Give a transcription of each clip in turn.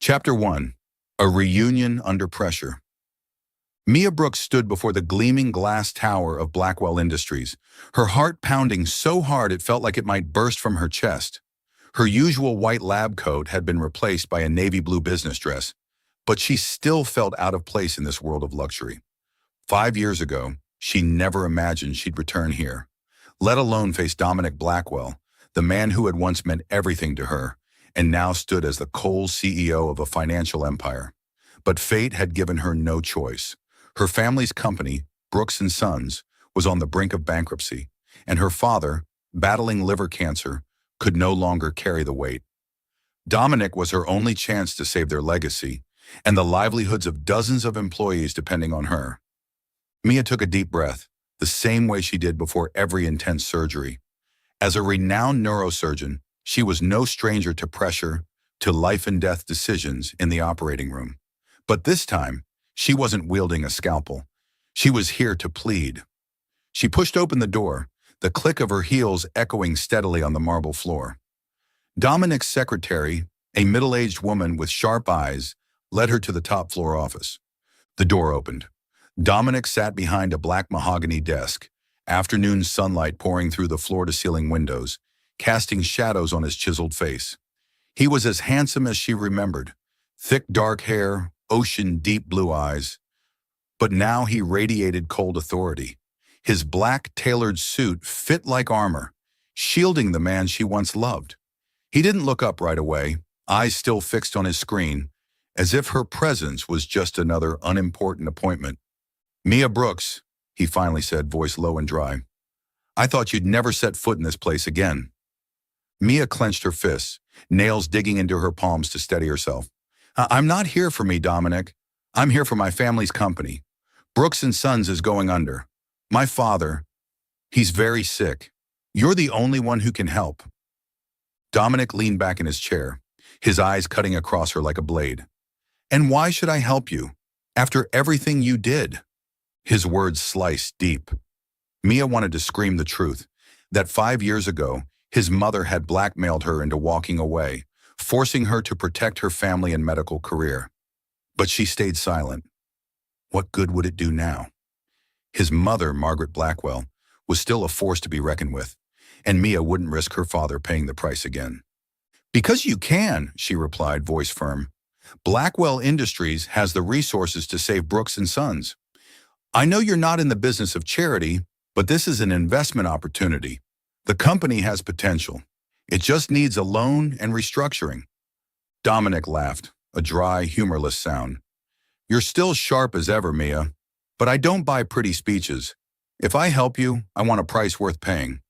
Chapter 1. A Reunion Under Pressure. Mia Brooks stood before the gleaming glass tower of Blackwell Industries, her heart pounding so hard it felt like it might burst from her chest. Her usual white lab coat had been replaced by a navy blue business dress, but she still felt out of place in this world of luxury. 5 years ago, she never imagined she'd return here, let alone face Dominic Blackwell, the man who had once meant everything to her, and now stood as the cold CEO of a financial empire. But fate had given her no choice. Her family's company, Brooks & Sons, was on the brink of bankruptcy, and her father, battling liver cancer, could no longer carry the weight. Dominic was her only chance to save their legacy, and the livelihoods of dozens of employees depending on her. Mia took a deep breath, the same way she did before every intense surgery. As a renowned neurosurgeon, she was no stranger to pressure, to life-and-death decisions in the operating room. But this time, she wasn't wielding a scalpel. She was here to plead. She pushed open the door, the click of her heels echoing steadily on the marble floor. Dominic's secretary, a middle-aged woman with sharp eyes, led her to the top-floor office. The door opened. Dominic sat behind a black mahogany desk, afternoon sunlight pouring through the floor-to-ceiling windows, casting shadows on his chiseled face. He was as handsome as she remembered, thick dark hair, ocean-deep blue eyes. But now he radiated cold authority. His black tailored suit fit like armor, shielding the man she once loved. He didn't look up right away, eyes still fixed on his screen, as if her presence was just another unimportant appointment. "Mia Brooks," he finally said, voice low and dry. "I thought you'd never set foot in this place again." Mia clenched her fists, nails digging into her palms to steady herself. "I'm not here for me, Dominic. I'm here for my family's company. Brooks & Sons is going under. My father, he's very sick. You're the only one who can help." Dominic leaned back in his chair, his eyes cutting across her like a blade. "And why should I help you, after everything you did?" His words sliced deep. Mia wanted to scream the truth, that 5 years ago, his mother had blackmailed her into walking away, forcing her to protect her family and medical career. But she stayed silent. What good would it do now? His mother, Margaret Blackwell, was still a force to be reckoned with, and Mia wouldn't risk her father paying the price again. "Because you can," she replied, voice firm. "Blackwell Industries has the resources to save Brooks & Sons. I know you're not in the business of charity, but this is an investment opportunity. The company has potential. It just needs a loan and restructuring." Dominic laughed, a dry, humorless sound. "You're still sharp as ever, Mia, but I don't buy pretty speeches. If I help you, I want a price worth paying."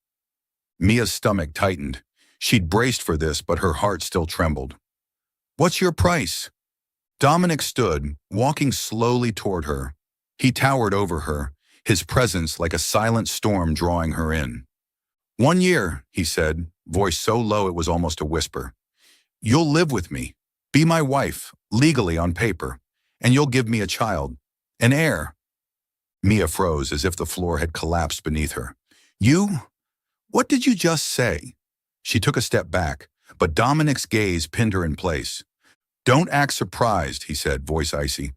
Mia's stomach tightened. She'd braced for this, but her heart still trembled. "What's your price?" Dominic stood, walking slowly toward her. He towered over her, his presence like a silent storm drawing her in. "1 year," he said, voice so low it was almost a whisper. "You'll live with me, be my wife, legally on paper, and you'll give me a child, an heir." Mia froze as if the floor had collapsed beneath her. "You? What did you just say?" She took a step back, but Dominic's gaze pinned her in place. "Don't act surprised," he said, voice icy.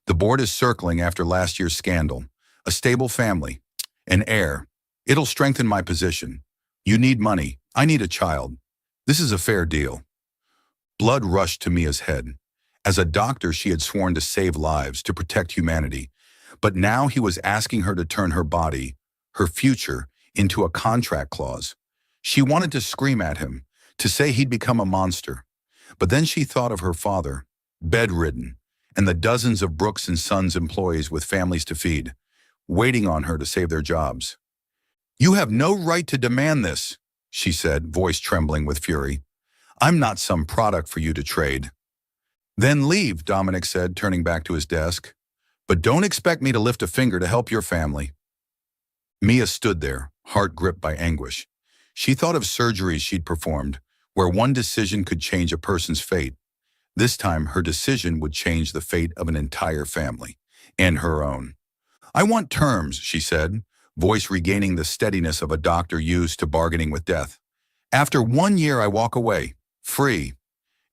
"The board is circling after last year's scandal. A stable family, an heir. It'll strengthen my position. You need money. I need a child. This is a fair deal." Blood rushed to Mia's head. As a doctor, she had sworn to save lives, to protect humanity. But now he was asking her to turn her body, her future, into a contract clause. She wanted to scream at him, to say he'd become a monster. But then she thought of her father, bedridden, and the dozens of Brooks & Sons employees with families to feed, waiting on her to save their jobs. "You have no right to demand this," she said, voice trembling with fury. "I'm not some product for you to trade." "Then leave," Dominic said, turning back to his desk. "But don't expect me to lift a finger to help your family." Mia stood there, heart gripped by anguish. She thought of surgeries she'd performed, where one decision could change a person's fate. This time, her decision would change the fate of an entire family, and her own. "I want terms," she said, voice regaining the steadiness of a doctor used to bargaining with death. "After 1 year, I walk away, free.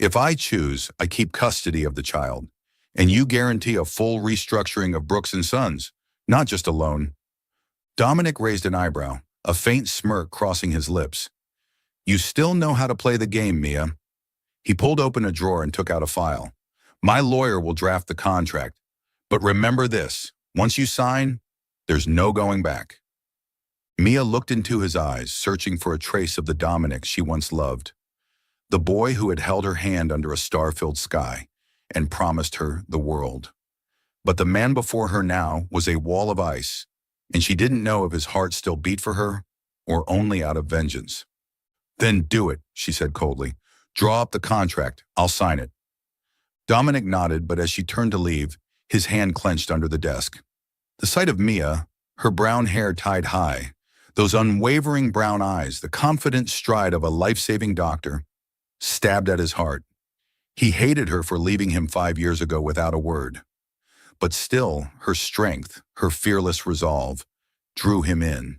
If I choose, I keep custody of the child, and you guarantee a full restructuring of Brooks and Sons, not just a loan. Dominic raised an eyebrow, a faint smirk crossing his lips. You still know how to play the game, Mia. He pulled open a drawer and took out a file. My lawyer will draft the contract. But remember this, once you sign, there's no going back. Mia looked into his eyes, searching for a trace of the Dominic she once loved. The boy who had held her hand under a star-filled sky and promised her the world. But the man before her now was a wall of ice, and she didn't know if his heart still beat for her or only out of vengeance. Then do it, she said coldly. Draw up the contract. I'll sign it. Dominic nodded, but as she turned to leave, his hand clenched under the desk. The sight of Mia, her brown hair tied high, those unwavering brown eyes, the confident stride of a life-saving doctor, stabbed at his heart. He hated her for leaving him 5 years ago without a word. But still, her strength, her fearless resolve, drew him in,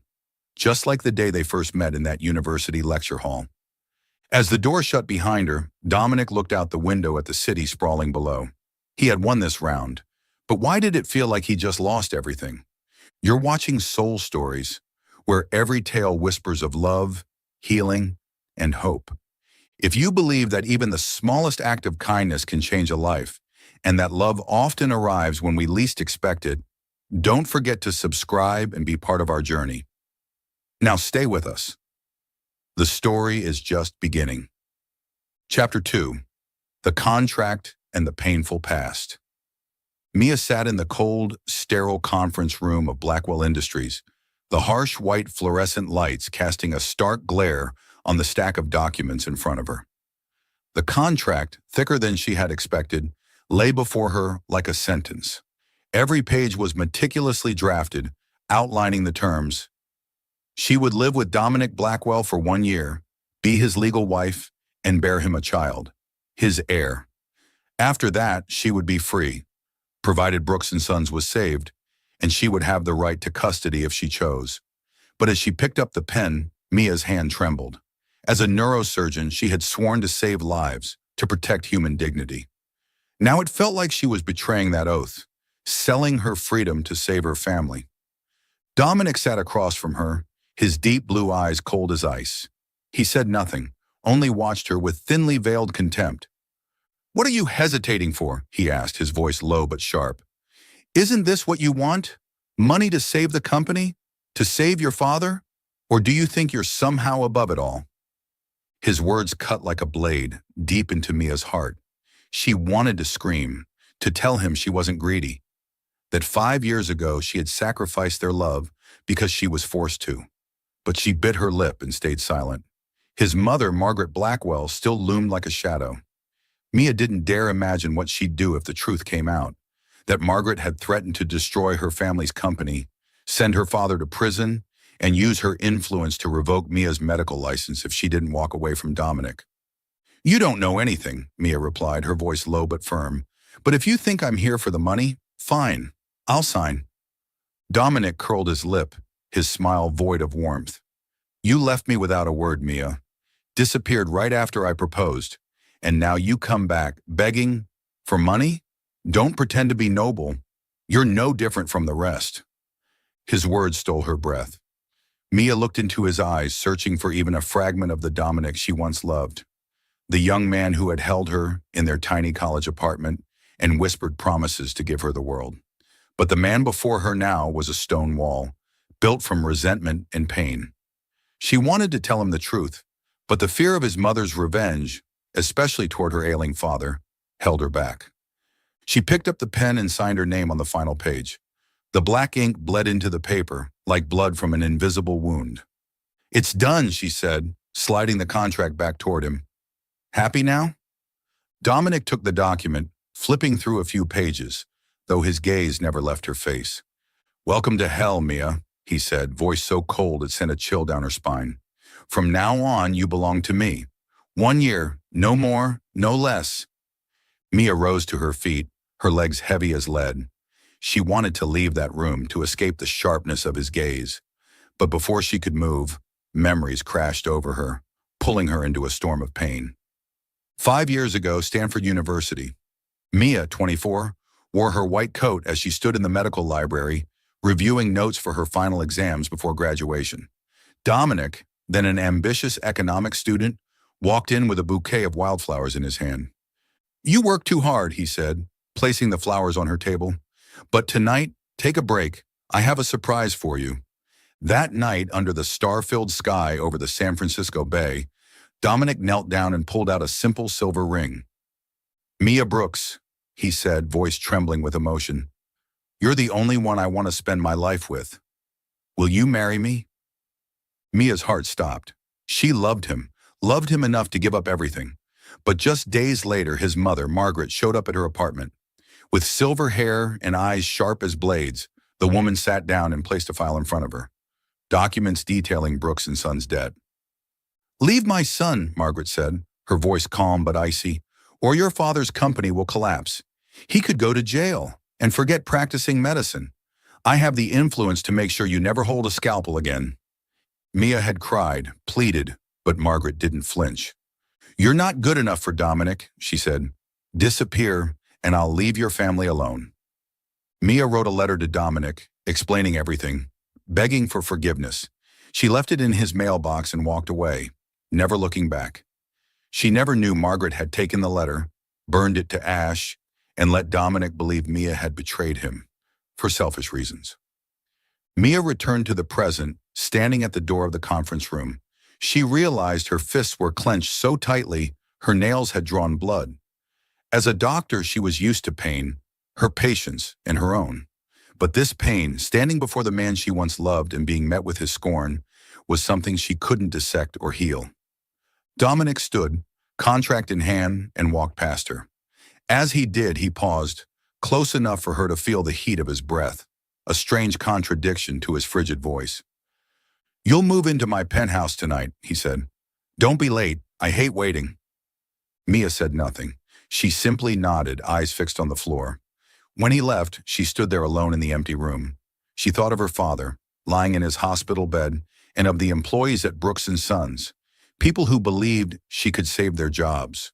just like the day they first met in that university lecture hall. As the door shut behind her, Dominic looked out the window at the city sprawling below. He had won this round, but why did it feel like he just lost everything? You're watching Soul Stories, where every tale whispers of love, healing, and hope. If you believe that even the smallest act of kindness can change a life, and that love often arrives when we least expect it, don't forget to subscribe and be part of our journey. Now stay with us. The story is just beginning. Chapter 2. The Contract and the Painful Past. Mia sat in the cold, sterile conference room of Blackwell Industries, the harsh white fluorescent lights casting a stark glare on the stack of documents in front of her. The contract, thicker than she had expected, lay before her like a sentence. Every page was meticulously drafted, outlining the terms. She would live with Dominic Blackwell for 1 year, be his legal wife, and bear him a child, his heir. After that, she would be free, provided Brooks and Sons was saved, and she would have the right to custody if she chose. But as she picked up the pen, Mia's hand trembled. As a neurosurgeon, she had sworn to save lives, to protect human dignity. Now it felt like she was betraying that oath, selling her freedom to save her family. Dominic sat across from her, his deep blue eyes cold as ice. He said nothing, only watched her with thinly veiled contempt. "What are you hesitating for?" he asked, his voice low but sharp. "Isn't this what you want? Money to save the company? To save your father? Or do you think you're somehow above it all?" His words cut like a blade, deep into Mia's heart. She wanted to scream, to tell him she wasn't greedy, that 5 years ago she had sacrificed their love because she was forced to. But she bit her lip and stayed silent. His mother, Margaret Blackwell, still loomed like a shadow. Mia didn't dare imagine what she'd do if the truth came out, that Margaret had threatened to destroy her family's company, send her father to prison, and use her influence to revoke Mia's medical license if she didn't walk away from Dominic. "You don't know anything," Mia replied, her voice low but firm. "But if you think I'm here for the money, fine, I'll sign." Dominic curled his lip, his smile void of warmth. "You left me without a word, Mia. Disappeared right after I proposed. And now you come back, begging for money? Don't pretend to be noble. You're no different from the rest." His words stole her breath. Mia looked into his eyes, searching for even a fragment of the Dominic she once loved. The young man who had held her in their tiny college apartment and whispered promises to give her the world. But the man before her now was a stone wall, built from resentment and pain. She wanted to tell him the truth, but the fear of his mother's revenge, especially toward her ailing father, held her back. She picked up the pen and signed her name on the final page. The black ink bled into the paper, like blood from an invisible wound. "It's done," she said, sliding the contract back toward him. "Happy now?" Dominic took the document, flipping through a few pages, though his gaze never left her face. "Welcome to hell, Mia," he said, voice so cold it sent a chill down her spine. "From now on, you belong to me. 1 year, no more, no less." Mia rose to her feet, her legs heavy as lead. She wanted to leave that room to escape the sharpness of his gaze. But before she could move, memories crashed over her, pulling her into a storm of pain. 5 years ago, Stanford University. Mia, 24, wore her white coat as she stood in the medical library, reviewing notes for her final exams before graduation. Dominic, then an ambitious economics student, walked in with a bouquet of wildflowers in his hand. "You work too hard," he said, placing the flowers on her table. "But tonight, take a break. I have a surprise for you." That night, under the star-filled sky over the San Francisco Bay, Dominic knelt down and pulled out a simple silver ring. "Mia Brooks," he said, voice trembling with emotion, "you're the only one I want to spend my life with. Will you marry me?" Mia's heart stopped. She loved him enough to give up everything. But just days later, his mother, Margaret, showed up at her apartment. With silver hair and eyes sharp as blades, the woman sat down and placed a file in front of her. Documents detailing Brooks and Son's debt. "Leave my son," Margaret said, her voice calm but icy, "or your father's company will collapse. He could go to jail and forget practicing medicine. I have the influence to make sure you never hold a scalpel again." Mia had cried, pleaded, but Margaret didn't flinch. "You're not good enough for Dominic," she said. "Disappear, and I'll leave your family alone." Mia wrote a letter to Dominic, explaining everything, begging for forgiveness. She left it in his mailbox and walked away, never looking back. She never knew Margaret had taken the letter, burned it to ash, and let Dominic believe Mia had betrayed him, for selfish reasons. Mia returned to the present, standing at the door of the conference room. She realized her fists were clenched so tightly, her nails had drawn blood. As a doctor, she was used to pain, her patients and her own. But this pain, standing before the man she once loved and being met with his scorn, was something she couldn't dissect or heal. Dominic stood, contract in hand, and walked past her. As he did, he paused, close enough for her to feel the heat of his breath, a strange contradiction to his frigid voice. "You'll move into my penthouse tonight," he said. "Don't be late. I hate waiting." Mia said nothing. She simply nodded, eyes fixed on the floor. When he left, she stood there alone in the empty room. She thought of her father, lying in his hospital bed, and of the employees at Brooks & Sons, people who believed she could save their jobs.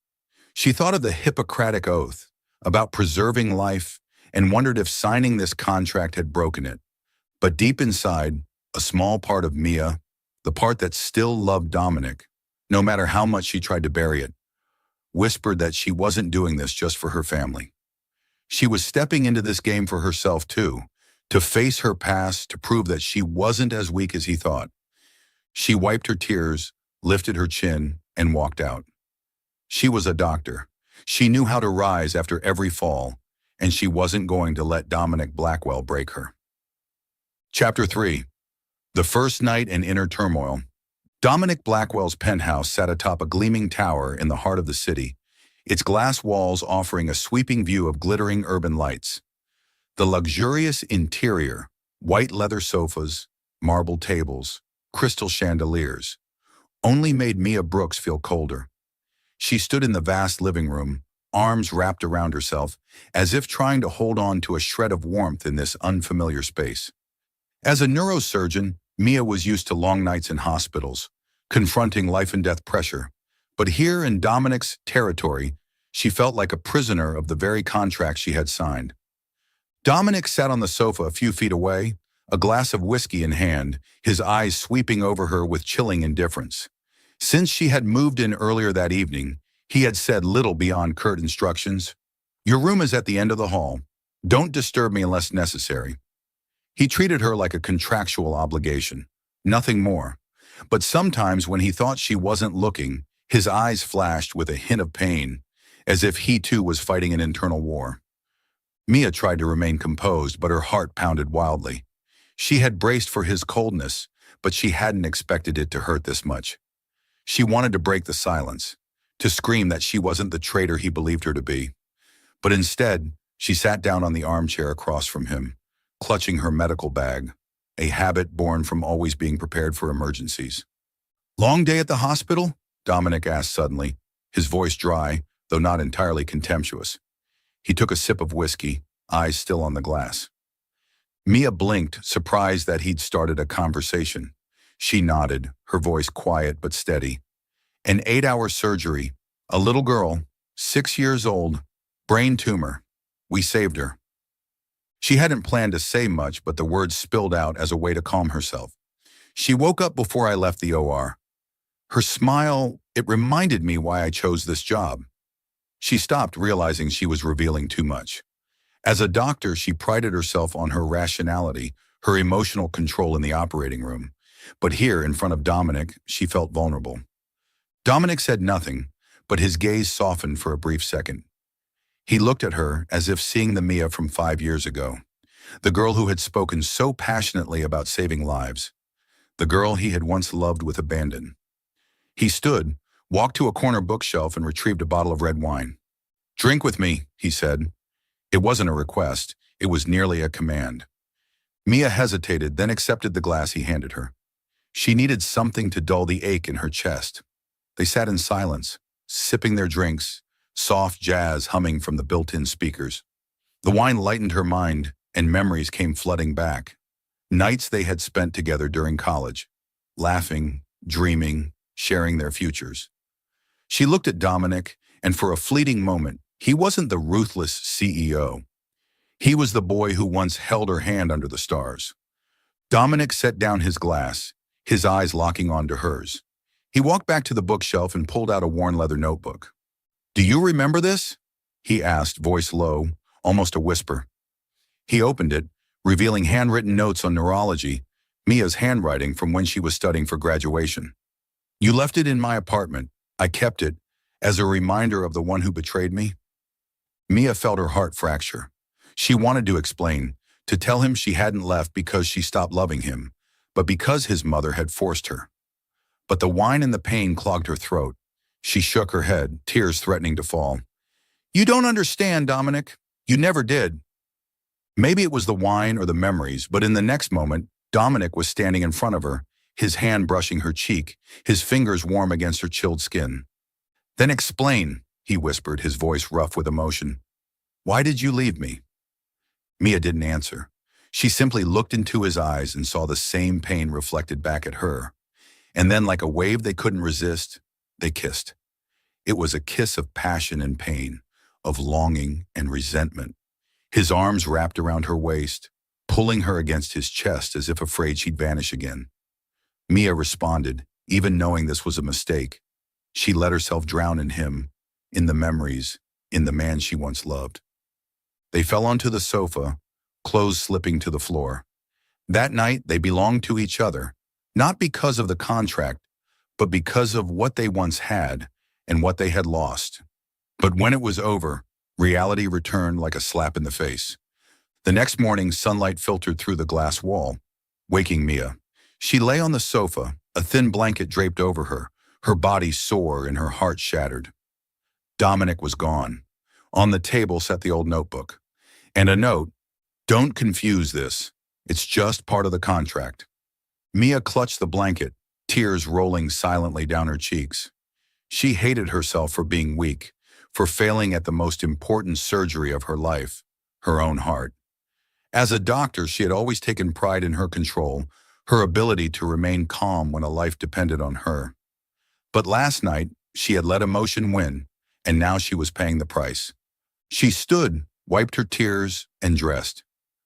She thought of the Hippocratic Oath, about preserving life, and wondered if signing this contract had broken it. But deep inside, a small part of Mia, the part that still loved Dominic, no matter how much she tried to bury it, whispered that she wasn't doing this just for her family. She was stepping into this game for herself too, to face her past, to prove that she wasn't as weak as he thought. She wiped her tears, lifted her chin, and walked out. She was a doctor. She knew how to rise after every fall, and she wasn't going to let Dominic Blackwell break her. Chapter 3. The First Night in Inner Turmoil. Dominic Blackwell's penthouse sat atop a gleaming tower in the heart of the city, its glass walls offering a sweeping view of glittering urban lights. The luxurious interior, white leather sofas, marble tables, crystal chandeliers, only made Mia Brooks feel colder. She stood in the vast living room, arms wrapped around herself, as if trying to hold on to a shred of warmth in this unfamiliar space. As a neurosurgeon, Mia was used to long nights in hospitals, confronting life-and-death pressure. But here in Dominic's territory, she felt like a prisoner of the very contract she had signed. Dominic sat on the sofa a few feet away, a glass of whiskey in hand, his eyes sweeping over her with chilling indifference. Since she had moved in earlier that evening, he had said little beyond curt instructions. "Your room is at the end of the hall. Don't disturb me unless necessary." He treated her like a contractual obligation, nothing more. But sometimes when he thought she wasn't looking, his eyes flashed with a hint of pain, as if he too was fighting an internal war. Mia tried to remain composed, but her heart pounded wildly. She had braced for his coldness, but she hadn't expected it to hurt this much. She wanted to break the silence, to scream that she wasn't the traitor he believed her to be. But instead, she sat down on the armchair across from him, clutching her medical bag, a habit born from always being prepared for emergencies. "Long day at the hospital?" Dominic asked suddenly, his voice dry, though not entirely contemptuous. He took a sip of whiskey, eyes still on the glass. Mia blinked, surprised that he'd started a conversation. She nodded, her voice quiet but steady. "An 8-hour surgery, A little girl, 6 years old, brain tumor. We saved her. She hadn't planned to say much, but the words spilled out as a way to calm herself. She woke up before I left the OR. Her smile, it reminded me why I chose this job. She stopped, realizing she was revealing too much. As a doctor, she prided herself on her rationality, her emotional control in the operating room. But here, in front of Dominic, she felt vulnerable. Dominic said nothing, but his gaze softened for a brief second. He looked at her as if seeing the Mia from 5 years ago, the girl who had spoken so passionately about saving lives, the girl he had once loved with abandon. He stood, walked to a corner bookshelf and retrieved a bottle of red wine. "Drink with me," he said. It wasn't a request, it was nearly a command. Mia hesitated, then accepted the glass he handed her. She needed something to dull the ache in her chest. They sat in silence, sipping their drinks, soft jazz humming from the built-in speakers. The wine lightened her mind, and memories came flooding back. Nights they had spent together during college, laughing, dreaming, sharing their futures. She looked at Dominic, and for a fleeting moment, he wasn't the ruthless CEO. He was the boy who once held her hand under the stars. Dominic set down his glass, his eyes locking onto hers. He walked back to the bookshelf and pulled out a worn leather notebook. "Do you remember this?" he asked, voice low, almost a whisper. He opened it, revealing handwritten notes on neurology, Mia's handwriting from when she was studying for graduation. "You left it in my apartment. I kept it, as a reminder of the one who betrayed me." Mia felt her heart fracture. She wanted to explain, to tell him she hadn't left because she stopped loving him, but because his mother had forced her. But the wine and the pain clogged her throat. She shook her head, tears threatening to fall. "You don't understand, Dominic. You never did." Maybe it was the wine or the memories, but in the next moment, Dominic was standing in front of her, his hand brushing her cheek, his fingers warm against her chilled skin. "Then explain," he whispered, his voice rough with emotion. "Why did you leave me?" Mia didn't answer. She simply looked into his eyes and saw the same pain reflected back at her. And then, like a wave they couldn't resist, they kissed. It was a kiss of passion and pain, of longing and resentment. His arms wrapped around her waist, pulling her against his chest as if afraid she'd vanish again. Mia responded, even knowing this was a mistake. She let herself drown in him, in the memories, in the man she once loved. They fell onto the sofa, clothes slipping to the floor. That night, they belonged to each other, not because of the contract, but because of what they once had and what they had lost. But when it was over, reality returned like a slap in the face. The next morning, sunlight filtered through the glass wall, waking Mia. She lay on the sofa, a thin blanket draped over her, her body sore and her heart shattered. Dominic was gone. On the table sat the old notebook. And a note, "Don't confuse this. It's just part of the contract." Mia clutched the blanket, tears rolling silently down her cheeks. She hated herself for being weak, for failing at the most important surgery of her life, her own heart. As a doctor, she had always taken pride in her control, her ability to remain calm when a life depended on her. But last night, she had let emotion win, and now she was paying the price. She stood, wiped her tears, and dressed.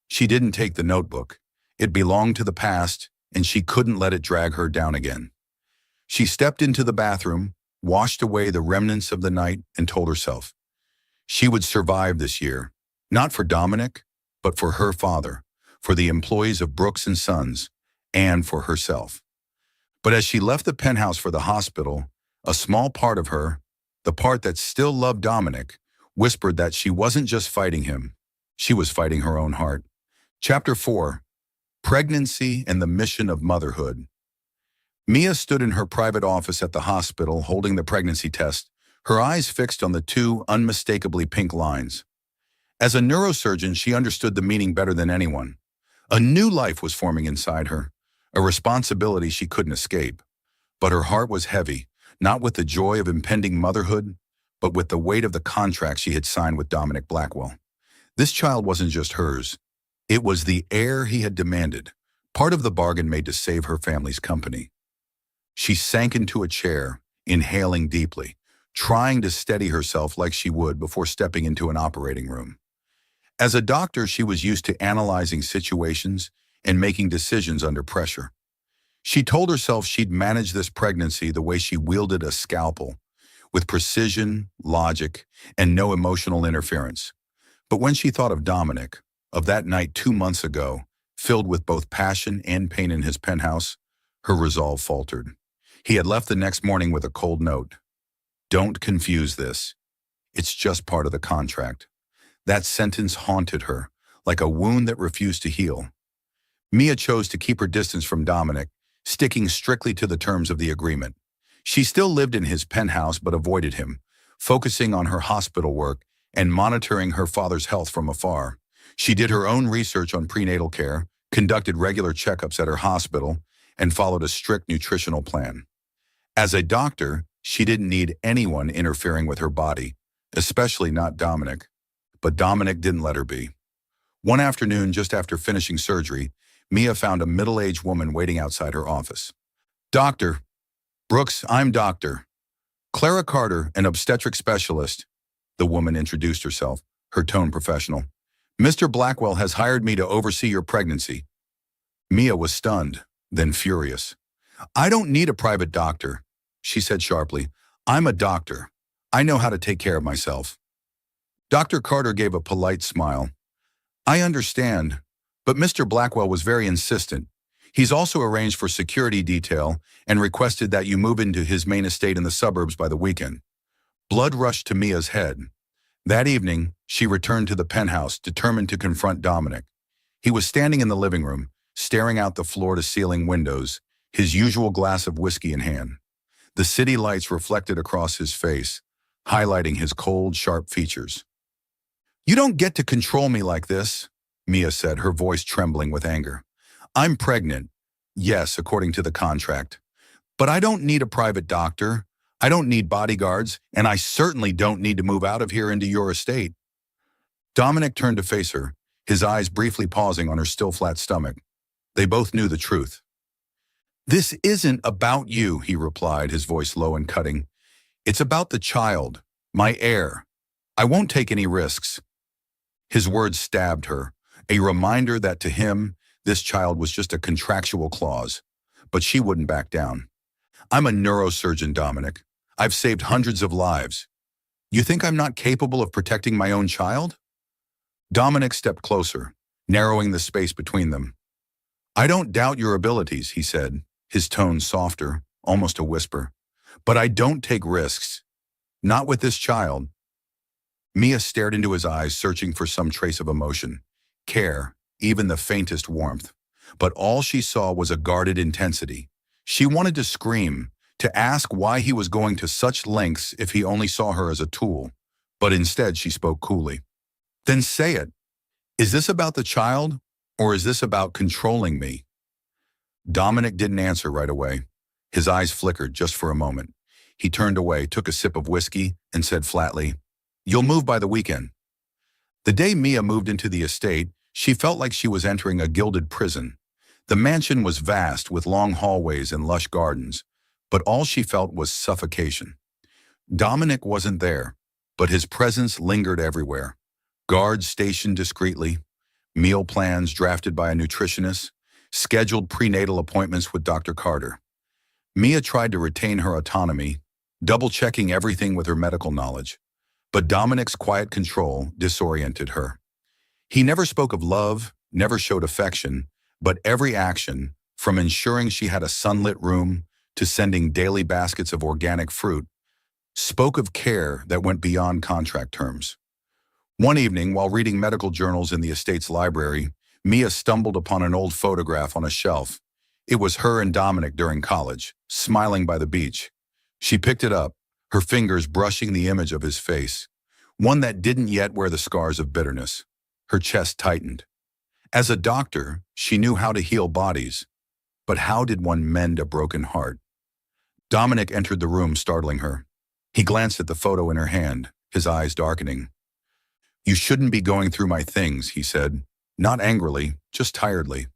She didn't take the notebook. It belonged to the past, and she couldn't let it drag her down again. She stepped into the bathroom, washed away the remnants of the night, and told herself she would survive this year, not for Dominic, but for her father, for the employees of Brooks and Sons, and for herself. But as she left the penthouse for the hospital, a small part of her, the part that still loved Dominic, whispered that she wasn't just fighting him, she was fighting her own heart. Chapter 4. Pregnancy and the Mission of Motherhood. Mia stood in her private office at the hospital holding the pregnancy test, her eyes fixed on the two unmistakably pink lines. As a neurosurgeon, she understood the meaning better than anyone. A new life was forming inside her, a responsibility she couldn't escape. But her heart was heavy, not with the joy of impending motherhood, but with the weight of the contract she had signed with Dominic Blackwell. This child wasn't just hers. It was the heir he had demanded, part of the bargain made to save her family's company. She sank into a chair, inhaling deeply, trying to steady herself like she would before stepping into an operating room. As a doctor, she was used to analyzing situations and making decisions under pressure. She told herself she'd manage this pregnancy the way she wielded a scalpel, with precision, logic, and no emotional interference. But when she thought of Dominic, of that night 2 months ago, filled with both passion and pain in his penthouse, her resolve faltered. He had left the next morning with a cold note. "Don't confuse this. It's just part of the contract." That sentence haunted her, like a wound that refused to heal. Mia chose to keep her distance from Dominic, sticking strictly to the terms of the agreement. She still lived in his penthouse but avoided him, focusing on her hospital work and monitoring her father's health from afar. She did her own research on prenatal care, conducted regular checkups at her hospital, and followed a strict nutritional plan. As a doctor, she didn't need anyone interfering with her body, especially not Dominic. But Dominic didn't let her be. One afternoon, just after finishing surgery, Mia found a middle-aged woman waiting outside her office. "Doctor Brooks, I'm Dr. Clara Carter, an obstetric specialist," the woman introduced herself, her tone professional. "Mr. Blackwell has hired me to oversee your pregnancy." Mia was stunned, then furious. "I don't need a private doctor," she said sharply. "I'm a doctor. I know how to take care of myself." Dr. Carter gave a polite smile. "I understand, but Mr. Blackwell was very insistent. He's also arranged for security detail and requested that you move into his main estate in the suburbs by the weekend." Blood rushed to Mia's head. That evening, she returned to the penthouse, determined to confront Dominic. He was standing in the living room, staring out the floor-to-ceiling windows, his usual glass of whiskey in hand. The city lights reflected across his face, highlighting his cold, sharp features. "You don't get to control me like this," Mia said, her voice trembling with anger. "I'm pregnant. Yes, according to the contract. But I don't need a private doctor. I don't need bodyguards, and I certainly don't need to move out of here into your estate." Dominic turned to face her, his eyes briefly pausing on her still flat stomach. They both knew the truth. "This isn't about you," he replied, his voice low and cutting. "It's about the child, my heir. I won't take any risks." His words stabbed her, a reminder that to him, this child was just a contractual clause. But she wouldn't back down. "I'm a neurosurgeon, Dominic. I've saved hundreds of lives. You think I'm not capable of protecting my own child?" Dominic stepped closer, narrowing the space between them. "I don't doubt your abilities," he said, his tone softer, almost a whisper. "But I don't take risks. Not with this child." Mia stared into his eyes, searching for some trace of emotion, care, even the faintest warmth. But all she saw was a guarded intensity. She wanted to scream, to ask why he was going to such lengths if he only saw her as a tool. But instead she spoke coolly. "Then say it. Is this about the child, or is this about controlling me?" Dominic didn't answer right away. His eyes flickered just for a moment. He turned away, took a sip of whiskey, and said flatly, "You'll move by the weekend." The day Mia moved into the estate, she felt like she was entering a gilded prison. The mansion was vast, with long hallways and lush gardens, but all she felt was suffocation. Dominic wasn't there, but his presence lingered everywhere. Guards stationed discreetly, meal plans drafted by a nutritionist, scheduled prenatal appointments with Dr. Carter. Mia tried to retain her autonomy, double-checking everything with her medical knowledge. But Dominic's quiet control disoriented her. He never spoke of love, never showed affection, but every action, from ensuring she had a sunlit room to sending daily baskets of organic fruit, spoke of care that went beyond contract terms. One evening, while reading medical journals in the estate's library, Mia stumbled upon an old photograph on a shelf. It was her and Dominic during college, smiling by the beach. She picked it up, her fingers brushing the image of his face, one that didn't yet wear the scars of bitterness. Her chest tightened. As a doctor, she knew how to heal bodies, but how did one mend a broken heart? Dominic entered the room, startling her. He glanced at the photo in her hand, his eyes darkening. "You shouldn't be going through my things," he said, not angrily, just tiredly.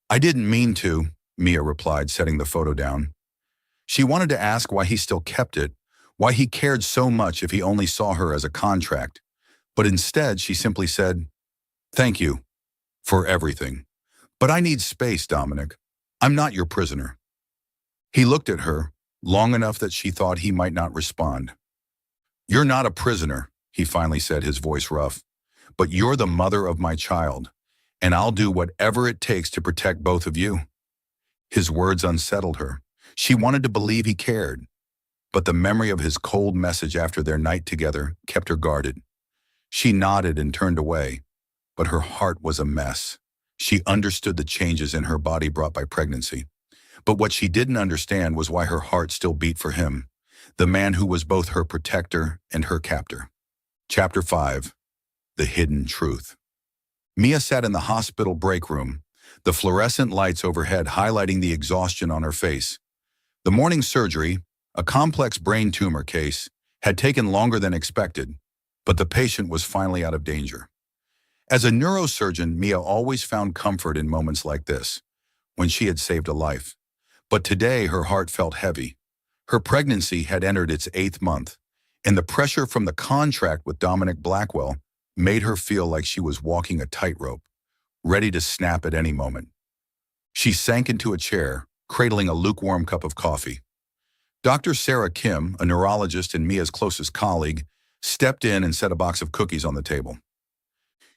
"I didn't mean to," Mia replied, setting the photo down. She wanted to ask why he still kept it, why he cared so much if he only saw her as a contract. But instead, she simply said, "Thank you for everything. But I need space, Dominic. I'm not your prisoner." He looked at her, long enough that she thought he might not respond. "You're not a prisoner," he finally said, his voice rough. "But you're the mother of my child, and I'll do whatever it takes to protect both of you." His words unsettled her. She wanted to believe he cared, but the memory of his cold message after their night together kept her guarded. She nodded and turned away, but her heart was a mess. She understood the changes in her body brought by pregnancy. But what she didn't understand was why her heart still beat for him, the man who was both her protector and her captor. Chapter 5. The Hidden Truth. Mia sat in the hospital break room, the fluorescent lights overhead highlighting the exhaustion on her face. The morning surgery, a complex brain tumor case, had taken longer than expected, but the patient was finally out of danger. As a neurosurgeon, Mia always found comfort in moments like this, when she had saved a life. But today her heart felt heavy. Her pregnancy had entered its 8th month, and the pressure from the contract with Dominic Blackwell made her feel like she was walking a tightrope, ready to snap at any moment. She sank into a chair, cradling a lukewarm cup of coffee. Dr. Sarah Kim, a neurologist and Mia's closest colleague, stepped in and set a box of cookies on the table.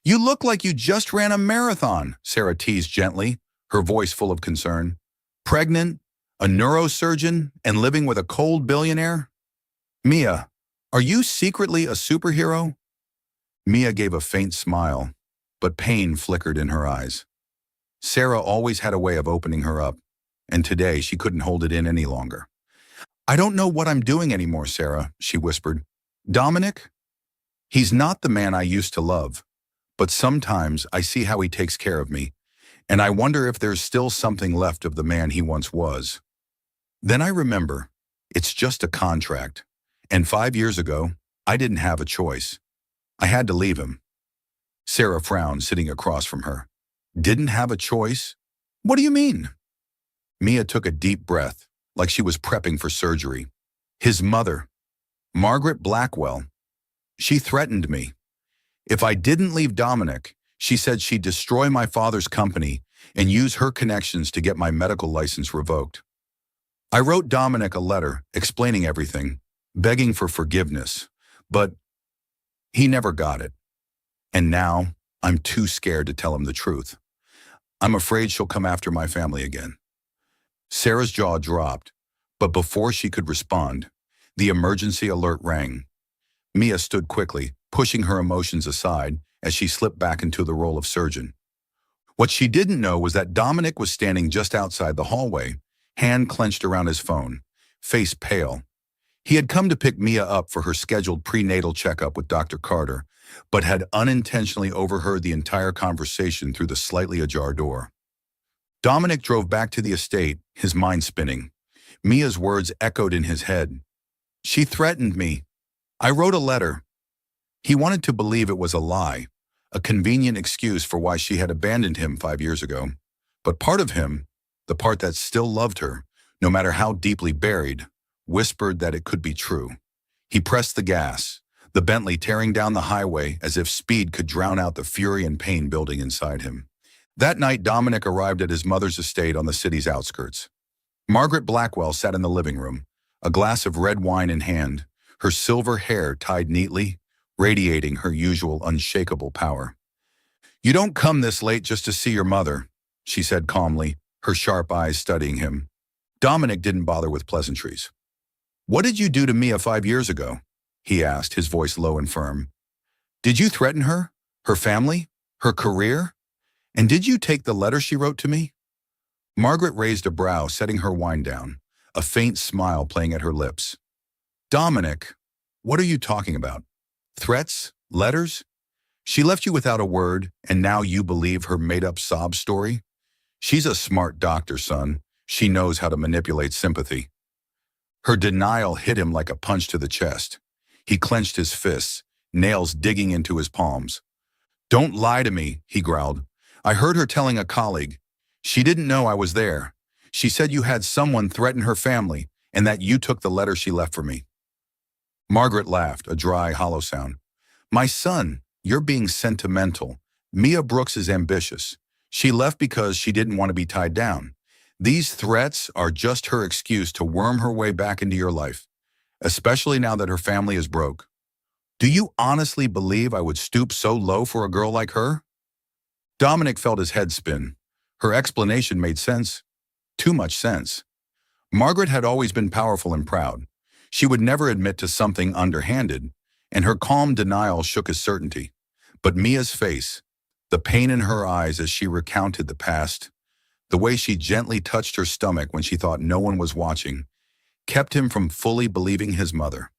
"You look like you just ran a marathon," Sarah teased gently, her voice full of concern. "Pregnant, a neurosurgeon, and living with a cold billionaire? Mia, are you secretly a superhero?" Mia gave a faint smile, but pain flickered in her eyes. Sarah always had a way of opening her up, and today she couldn't hold it in any longer. "I don't know what I'm doing anymore, Sarah," she whispered. "Dominic? He's not the man I used to love, but sometimes I see how he takes care of me, and I wonder if there's still something left of the man he once was. Then I remember, it's just a contract, and 5 years ago, I didn't have a choice. I had to leave him." Sarah frowned, sitting across from her. "Didn't have a choice? What do you mean?" Mia took a deep breath, like she was prepping for surgery. "His mother, Margaret Blackwell, she threatened me. If I didn't leave Dominic, she said she'd destroy my father's company and use her connections to get my medical license revoked. I wrote Dominic a letter explaining everything, begging for forgiveness, but he never got it. And now I'm too scared to tell him the truth. I'm afraid she'll come after my family again." Sarah's jaw dropped, but before she could respond, the emergency alert rang. Mia stood quickly, pushing her emotions aside as she slipped back into the role of surgeon. What she didn't know was that Dominic was standing just outside the hallway, hand clenched around his phone, face pale. He had come to pick Mia up for her scheduled prenatal checkup with Dr. Carter, but had unintentionally overheard the entire conversation through the slightly ajar door. Dominic drove back to the estate, his mind spinning. Mia's words echoed in his head. "She threatened me. I wrote a letter." He wanted to believe it was a lie, a convenient excuse for why she had abandoned him 5 years ago. But part of him, the part that still loved her, no matter how deeply buried, whispered that it could be true. He pressed the gas, the Bentley tearing down the highway as if speed could drown out the fury and pain building inside him. That night, Dominic arrived at his mother's estate on the city's outskirts. Margaret Blackwell sat in the living room, a glass of red wine in hand, her silver hair tied neatly, radiating her usual unshakable power. "You don't come this late just to see your mother," she said calmly, her sharp eyes studying him. Dominic didn't bother with pleasantries. "What did you do to Mia 5 years ago?" he asked, his voice low and firm. "Did you threaten her, her family, her career? And did you take the letter she wrote to me?" Margaret raised a brow, setting her wine down, a faint smile playing at her lips. "Dominic, what are you talking about? Threats? Letters? She left you without a word, and now you believe her made-up sob story? She's a smart doctor, son. She knows how to manipulate sympathy." Her denial hit him like a punch to the chest. He clenched his fists, nails digging into his palms. "Don't lie to me," he growled. "I heard her telling a colleague. She didn't know I was there. She said you had someone threaten her family and that you took the letter she left for me." Margaret laughed, a dry, hollow sound. My son, you're being sentimental. Mia Brooks is ambitious. She left because she didn't want to be tied down. These threats are just her excuse to worm her way back into your life, especially now that her family is broke. Do you honestly believe I would stoop so low for a girl like her? Dominic felt his head spin. Her explanation made sense. Too much sense. Margaret had always been powerful and proud. She would never admit to something underhanded, and her calm denial shook his certainty. But Mia's face, the pain in her eyes as she recounted the past, the way she gently touched her stomach when she thought no one was watching, kept him from fully believing his mother.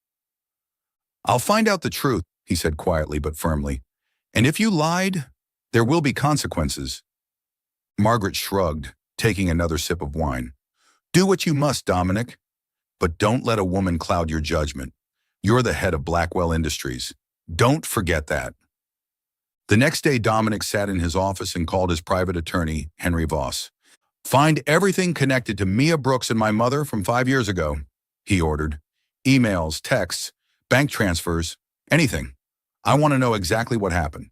I'll find out the truth, he said quietly but firmly. And if you lied, there will be consequences. Margaret shrugged, taking another sip of wine. Do what you must, Dominic, but don't let a woman cloud your judgment. You're the head of Blackwell Industries. Don't forget that. The next day, Dominic sat in his office and called his private attorney, Henry Voss. Find everything connected to Mia Brooks and my mother from 5 years ago, he ordered. Emails, texts, bank transfers, anything. I want to know exactly what happened.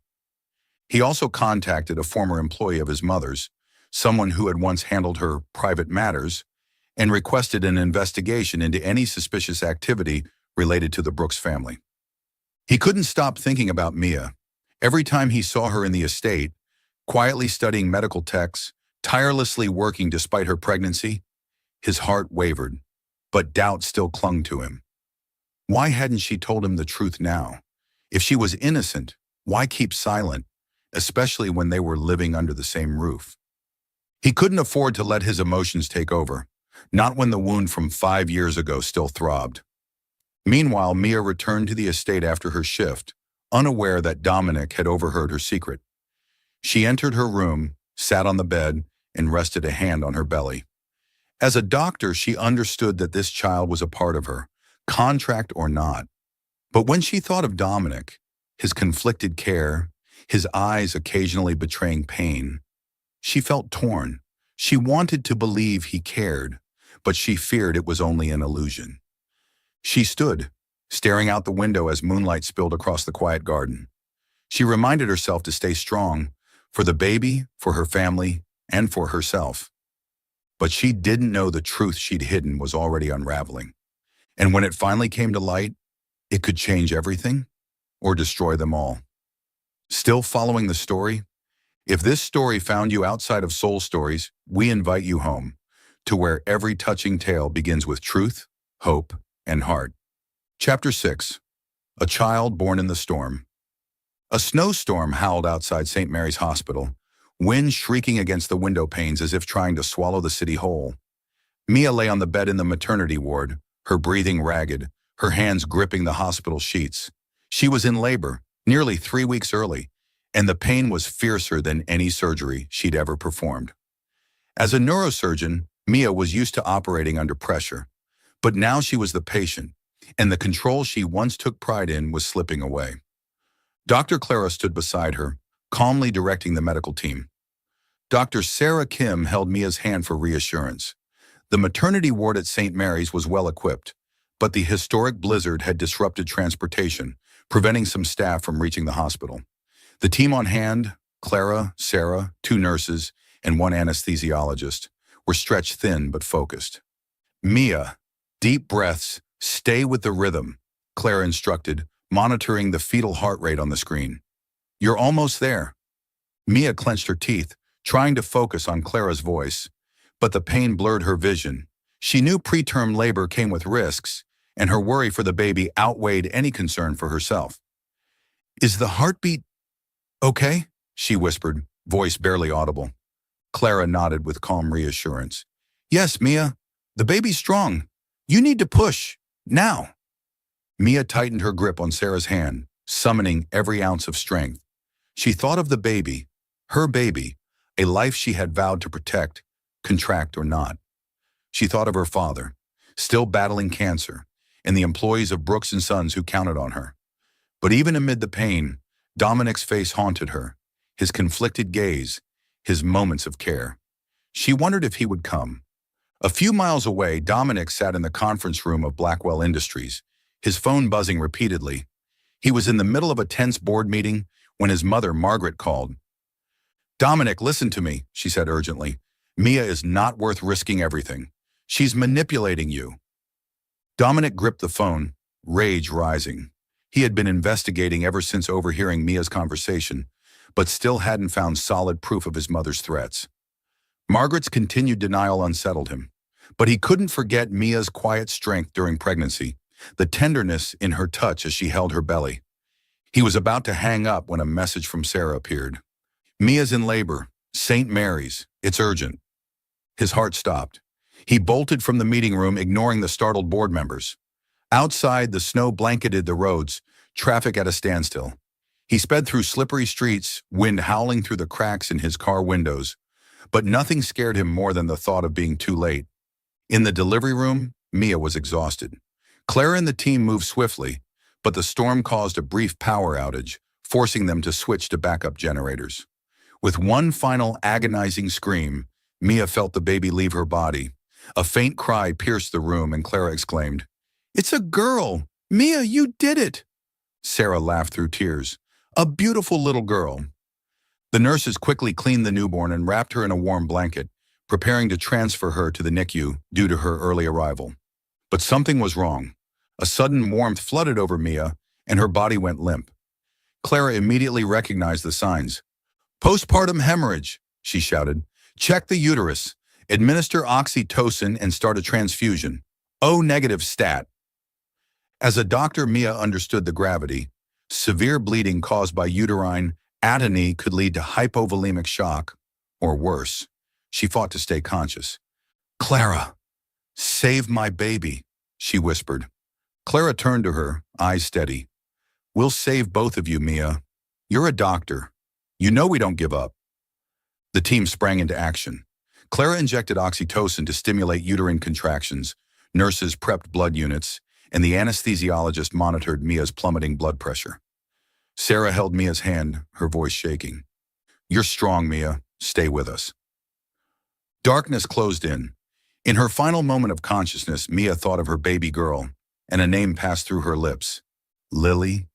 He also contacted a former employee of his mother's, someone who had once handled her private matters, and requested an investigation into any suspicious activity related to the Brooks family. He couldn't stop thinking about Mia. Every time he saw her in the estate, quietly studying medical texts, tirelessly working despite her pregnancy, his heart wavered, but doubt still clung to him. Why hadn't she told him the truth now? If she was innocent, why keep silent, especially when they were living under the same roof? He couldn't afford to let his emotions take over, not when the wound from 5 years ago still throbbed. Meanwhile, Mia returned to the estate after her shift, unaware that Dominic had overheard her secret. She entered her room, sat on the bed, and rested a hand on her belly. As a doctor, she understood that this child was a part of her, contract or not. But when she thought of Dominic, his conflicted care, his eyes occasionally betraying pain, she felt torn. She wanted to believe he cared, but she feared it was only an illusion. She stood, staring out the window as moonlight spilled across the quiet garden. She reminded herself to stay strong, for the baby, for her family, and for herself. But she didn't know the truth she'd hidden was already unraveling. And when it finally came to light, it could change everything or destroy them all. Still following the story? If this story found you outside of Soul Stories, we invite you home, to where every touching tale begins with truth, hope, and heart. Chapter 6. A Child Born in the Storm. A snowstorm howled outside St. Mary's Hospital, wind shrieking against the window panes as if trying to swallow the city whole. Mia lay on the bed in the maternity ward, her breathing ragged, her hands gripping the hospital sheets. She was in labor, nearly 3 weeks early, and the pain was fiercer than any surgery she'd ever performed. As a neurosurgeon, Mia was used to operating under pressure, but now she was the patient, and the control she once took pride in was slipping away. Dr. Clara stood beside her, calmly directing the medical team. Dr. Sarah Kim held Mia's hand for reassurance. The maternity ward at St. Mary's was well equipped, but the historic blizzard had disrupted transportation, preventing some staff from reaching the hospital. The team on hand, Clara, Sarah, 2 nurses, and 1 anesthesiologist, were stretched thin but focused. Mia, deep breaths, stay with the rhythm, Clara instructed, monitoring the fetal heart rate on the screen. You're almost there. Mia clenched her teeth, trying to focus on Clara's voice, but the pain blurred her vision. She knew preterm labor came with risks, and her worry for the baby outweighed any concern for herself. Is the heartbeat okay? She whispered, voice barely audible. Clara nodded with calm reassurance. Yes, Mia, the baby's strong. You need to push, now. Mia tightened her grip on Sarah's hand, summoning every ounce of strength. She thought of the baby, her baby, a life she had vowed to protect, contract or not. She thought of her father, still battling cancer, and the employees of Brooks & Sons who counted on her. But even amid the pain, Dominic's face haunted her, his conflicted gaze, his moments of care. She wondered if he would come. A few miles away, Dominic sat in the conference room of Blackwell Industries, his phone buzzing repeatedly. He was in the middle of a tense board meeting when his mother, Margaret, called. "Dominic, listen to me," she said urgently. "Mia is not worth risking everything. She's manipulating you." Dominic gripped the phone, rage rising. He had been investigating ever since overhearing Mia's conversation, but still hadn't found solid proof of his mother's threats. Margaret's continued denial unsettled him, but he couldn't forget Mia's quiet strength during pregnancy, the tenderness in her touch as she held her belly. He was about to hang up when a message from Sarah appeared. "Mia's in labor. St. Mary's. It's urgent." His heart stopped. He bolted from the meeting room, ignoring the startled board members. Outside, the snow blanketed the roads, traffic at a standstill. He sped through slippery streets, wind howling through the cracks in his car windows. But nothing scared him more than the thought of being too late. In the delivery room, Mia was exhausted. Clara and the team moved swiftly, but the storm caused a brief power outage, forcing them to switch to backup generators. With one final agonizing scream, Mia felt the baby leave her body. A faint cry pierced the room, and Clara exclaimed, "It's a girl! Mia, you did it!" Sarah laughed through tears. "A beautiful little girl." The nurses quickly cleaned the newborn and wrapped her in a warm blanket, preparing to transfer her to the NICU due to her early arrival. But something was wrong. A sudden warmth flooded over Mia, and her body went limp. Clara immediately recognized the signs. "Postpartum hemorrhage," she shouted. "Check the uterus. Administer oxytocin and start a transfusion. O-negative stat." As a doctor, Mia understood the gravity. Severe bleeding caused by uterine atony could lead to hypovolemic shock, or worse. She fought to stay conscious. "Clara, save my baby," she whispered. Clara turned to her, eyes steady. "We'll save both of you, Mia. You're a doctor. You know we don't give up." The team sprang into action. Clara injected oxytocin to stimulate uterine contractions. Nurses prepped blood units, and the anesthesiologist monitored Mia's plummeting blood pressure. Sarah held Mia's hand, her voice shaking. "You're strong, Mia. Stay with us." Darkness closed in. In her final moment of consciousness, Mia thought of her baby girl, and a name passed through her lips. Lily?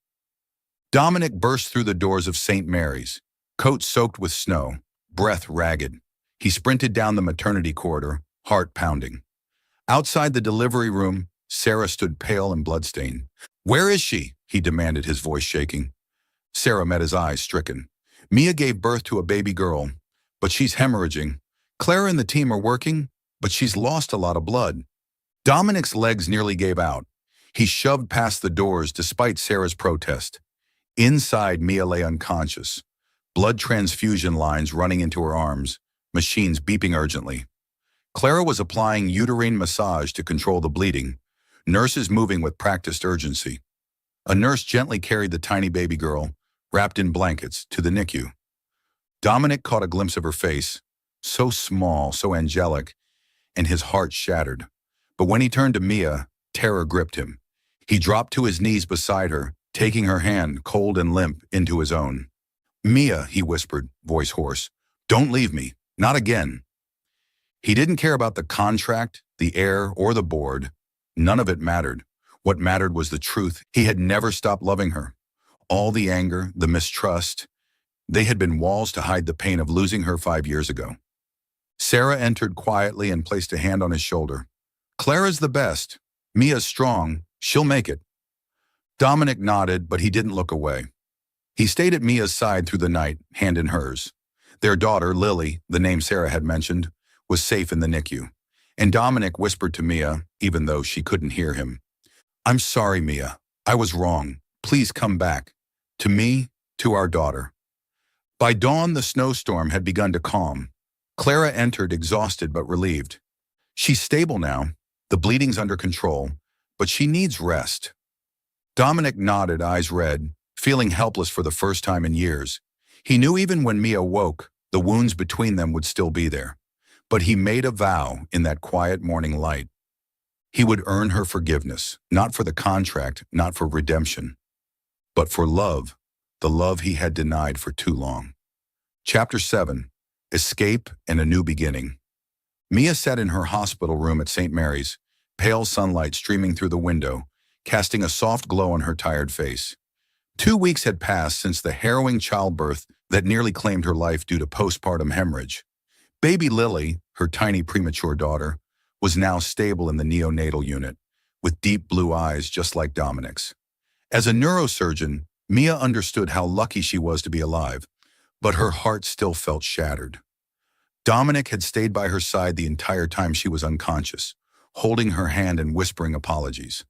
Dominic burst through the doors of St. Mary's, coat soaked with snow, breath ragged. He sprinted down the maternity corridor, heart pounding. Outside the delivery room, Sarah stood pale and bloodstained. "Where is she?" he demanded, his voice shaking. Sarah met his eyes, stricken. "Mia gave birth to a baby girl, but she's hemorrhaging. Clara and the team are working, but she's lost a lot of blood." Dominic's legs nearly gave out. He shoved past the doors despite Sarah's protest. Inside, Mia lay unconscious, blood transfusion lines running into her arms, machines beeping urgently. Clara was applying uterine massage to control the bleeding, nurses moving with practiced urgency. A nurse gently carried the tiny baby girl, wrapped in blankets, to the NICU. Dominic caught a glimpse of her face, so small, so angelic, and his heart shattered. But when he turned to Mia, terror gripped him. He dropped to his knees beside her, taking her hand, cold and limp, into his own. "Mia," he whispered, voice hoarse, "don't leave me. Not again." He didn't care about the contract, the air, or the board. None of it mattered. What mattered was the truth. He had never stopped loving her. All the anger, the mistrust, they had been walls to hide the pain of losing her 5 years ago. Sarah entered quietly and placed a hand on his shoulder. "Clara's the best. Mia's strong. She'll make it." Dominic nodded, but he didn't look away. He stayed at Mia's side through the night, hand in hers. Their daughter, Lily, the name Sarah had mentioned, was safe in the NICU. And Dominic whispered to Mia, even though she couldn't hear him, "I'm sorry, Mia. I was wrong. Please come back. To me, to our daughter." By dawn, the snowstorm had begun to calm. Clara entered, exhausted but relieved. "She's stable now. The bleeding's under control, but she needs rest." Dominic nodded, eyes red, feeling helpless for the first time in years. He knew even when Mia woke, the wounds between them would still be there. But he made a vow in that quiet morning light. He would earn her forgiveness, not for the contract, not for redemption, but for love, the love he had denied for too long. Chapter 7. Escape and a New Beginning. Mia sat in her hospital room at St. Mary's, pale sunlight streaming through the window, casting a soft glow on her tired face. 2 weeks had passed since the harrowing childbirth that nearly claimed her life due to postpartum hemorrhage. Baby Lily, her tiny premature daughter, was now stable in the neonatal unit, with deep blue eyes just like Dominic's. As a neurosurgeon, Mia understood how lucky she was to be alive, but her heart still felt shattered. Dominic had stayed by her side the entire time she was unconscious, holding her hand and whispering apologies.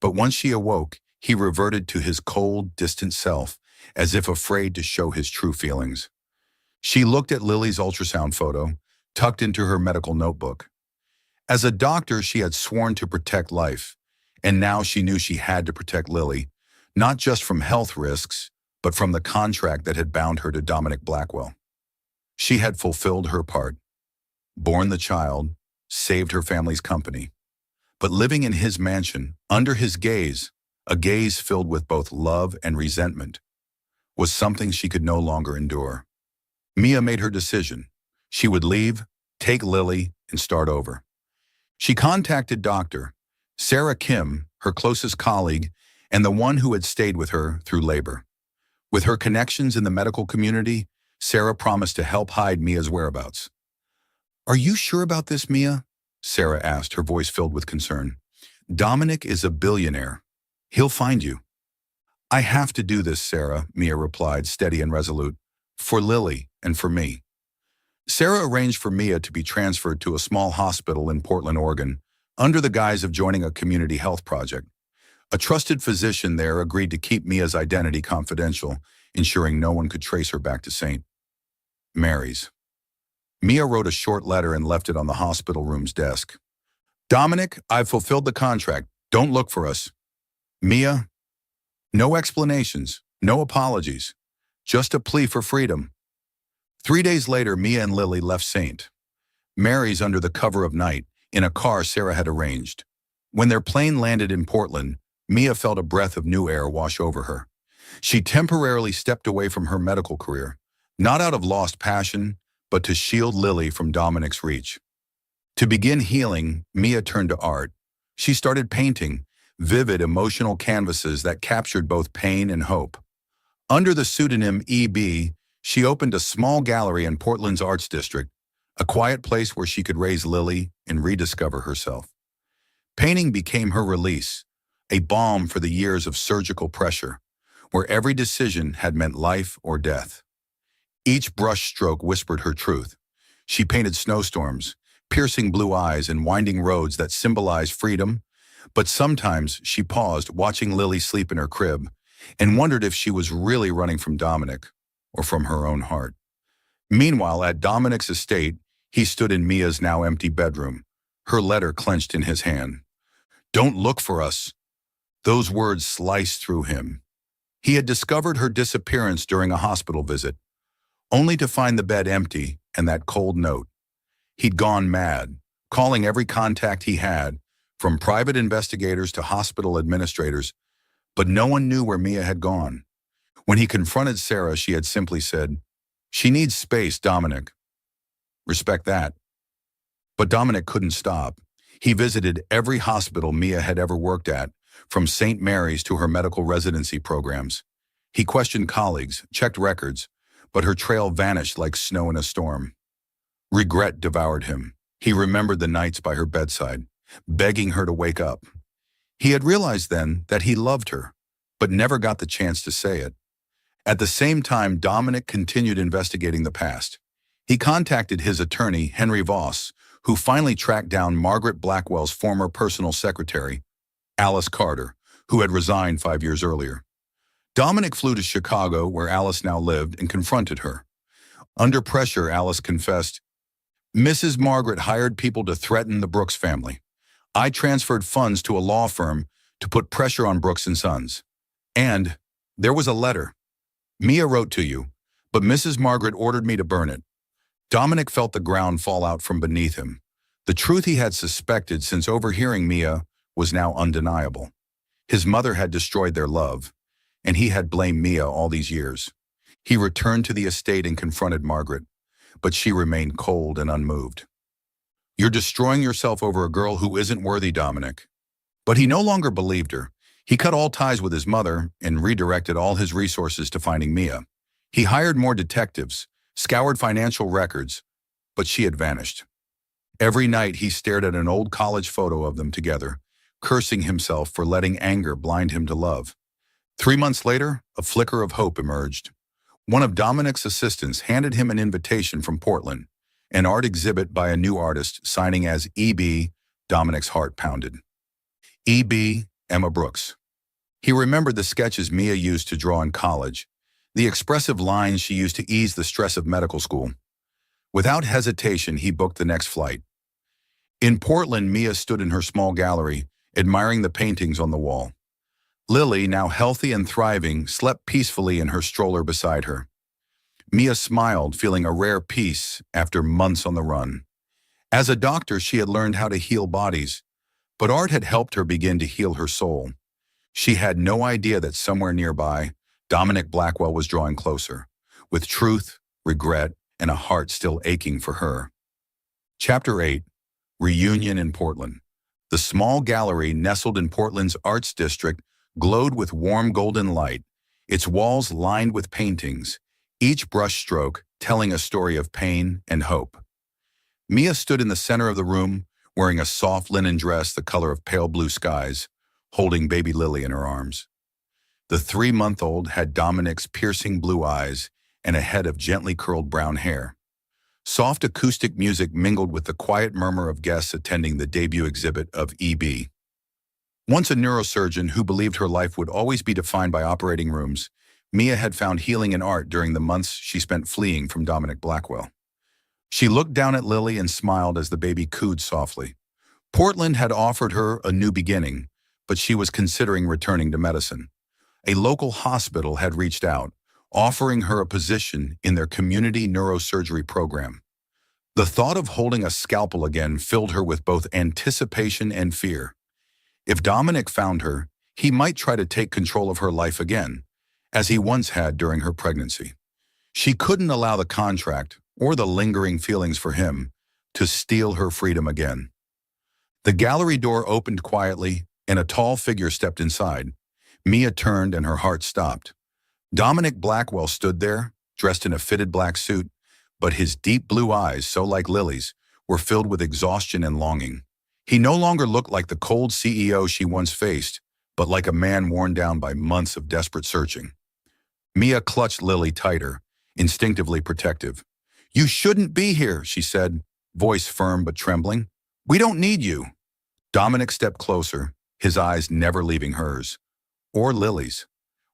But once she awoke, he reverted to his cold, distant self, as if afraid to show his true feelings. She looked at Lily's ultrasound photo, tucked into her medical notebook. As a doctor, she had sworn to protect life, and now she knew she had to protect Lily, not just from health risks, but from the contract that had bound her to Dominic Blackwell. She had fulfilled her part, borne the child, saved her family's company. But living in his mansion, under his gaze, a gaze filled with both love and resentment, was something she could no longer endure. Mia made her decision. She would leave, take Lily, and start over. She contacted Dr. Sarah Kim, her closest colleague, and the one who had stayed with her through labor. With her connections in the medical community, Sarah promised to help hide Mia's whereabouts. "Are you sure about this, Mia?" Sarah asked, her voice filled with concern. "Dominic is a billionaire. He'll find you." "I have to do this, Sarah," Mia replied, steady and resolute. "For Lily and for me." Sarah arranged for Mia to be transferred to a small hospital in Portland, Oregon, under the guise of joining a community health project. A trusted physician there agreed to keep Mia's identity confidential, ensuring no one could trace her back to St. Mary's. Mia wrote a short letter and left it on the hospital room's desk. "Dominic, I've fulfilled the contract. Don't look for us." Mia, no explanations, no apologies, just a plea for freedom. 3 days later, Mia and Lily left St. Mary's under the cover of night in a car Sarah had arranged. When their plane landed in Portland, Mia felt a breath of new air wash over her. She temporarily stepped away from her medical career, not out of lost passion, but to shield Lily from Dominic's reach. To begin healing, Mia turned to art. She started painting, vivid emotional canvases that captured both pain and hope. Under the pseudonym E.B., she opened a small gallery in Portland's Arts District, a quiet place where she could raise Lily and rediscover herself. Painting became her release, a balm for the years of surgical pressure, where every decision had meant life or death. Each brushstroke whispered her truth. She painted snowstorms, piercing blue eyes and winding roads that symbolized freedom, but sometimes she paused, watching Lily sleep in her crib, and wondered if she was really running from Dominic or from her own heart. Meanwhile, at Dominic's estate, he stood in Mia's now empty bedroom, her letter clenched in his hand. "Don't look for us." Those words sliced through him. He had discovered her disappearance during a hospital visit, only to find the bed empty and that cold note. He'd gone mad, calling every contact he had, from private investigators to hospital administrators, but no one knew where Mia had gone. When he confronted Sarah, she had simply said, "She needs space, Dominic." Respect that. But Dominic couldn't stop. He visited every hospital Mia had ever worked at, from St. Mary's to her medical residency programs. He questioned colleagues, checked records, but her trail vanished like snow in a storm. Regret devoured him. He remembered the nights by her bedside, begging her to wake up. He had realized then that he loved her, but never got the chance to say it. At the same time, Dominic continued investigating the past. He contacted his attorney, Henry Voss, who finally tracked down Margaret Blackwell's former personal secretary, Alice Carter, who had resigned 5 years earlier. Dominic flew to Chicago, where Alice now lived, and confronted her. Under pressure, Alice confessed, "Mrs. Margaret hired people to threaten the Brooks family. I transferred funds to a law firm to put pressure on Brooks and Sons. And there was a letter. Mia wrote to you, but Mrs. Margaret ordered me to burn it." Dominic felt the ground fall out from beneath him. The truth he had suspected since overhearing Mia was now undeniable. His mother had destroyed their love, and he had blamed Mia all these years. He returned to the estate and confronted Margaret, but she remained cold and unmoved. "You're destroying yourself over a girl who isn't worthy, Dominic." But he no longer believed her. He cut all ties with his mother and redirected all his resources to finding Mia. He hired more detectives, scoured financial records, but she had vanished. Every night he stared at an old college photo of them together, cursing himself for letting anger blind him to love. 3 months later, a flicker of hope emerged. One of Dominic's assistants handed him an invitation from Portland, an art exhibit by a new artist signing as E.B. Dominic's heart pounded. E.B. Emma Brooks. He remembered the sketches Mia used to draw in college, the expressive lines she used to ease the stress of medical school. Without hesitation, he booked the next flight. In Portland, Mia stood in her small gallery, admiring the paintings on the wall. Lily, now healthy and thriving, slept peacefully in her stroller beside her. Mia smiled, feeling a rare peace after months on the run. As a doctor, she had learned how to heal bodies, but art had helped her begin to heal her soul. She had no idea that somewhere nearby, Dominic Blackwell was drawing closer, with truth, regret, and a heart still aching for her. Chapter 8. Reunion in Portland. The small gallery nestled in Portland's Arts District glowed with warm golden light, its walls lined with paintings, each brushstroke telling a story of pain and hope. Mia stood in the center of the room, wearing a soft linen dress the color of pale blue skies, holding baby Lily in her arms. The 3-month-old had Dominic's piercing blue eyes and a head of gently curled brown hair. Soft acoustic music mingled with the quiet murmur of guests attending the debut exhibit of E.B. Once a neurosurgeon who believed her life would always be defined by operating rooms, Mia had found healing in art during the months she spent fleeing from Dominic Blackwell. She looked down at Lily and smiled as the baby cooed softly. Portland had offered her a new beginning, but she was considering returning to medicine. A local hospital had reached out, offering her a position in their community neurosurgery program. The thought of holding a scalpel again filled her with both anticipation and fear. If Dominic found her, he might try to take control of her life again, as he once had during her pregnancy. She couldn't allow the contract, or the lingering feelings for him, to steal her freedom again. The gallery door opened quietly, and a tall figure stepped inside. Mia turned and her heart stopped. Dominic Blackwell stood there, dressed in a fitted black suit, but his deep blue eyes, so like Lily's, were filled with exhaustion and longing. He no longer looked like the cold CEO she once faced, but like a man worn down by months of desperate searching. Mia clutched Lily tighter, instinctively protective. "You shouldn't be here," she said, voice firm but trembling. "We don't need you." Dominic stepped closer, his eyes never leaving hers, or Lily's.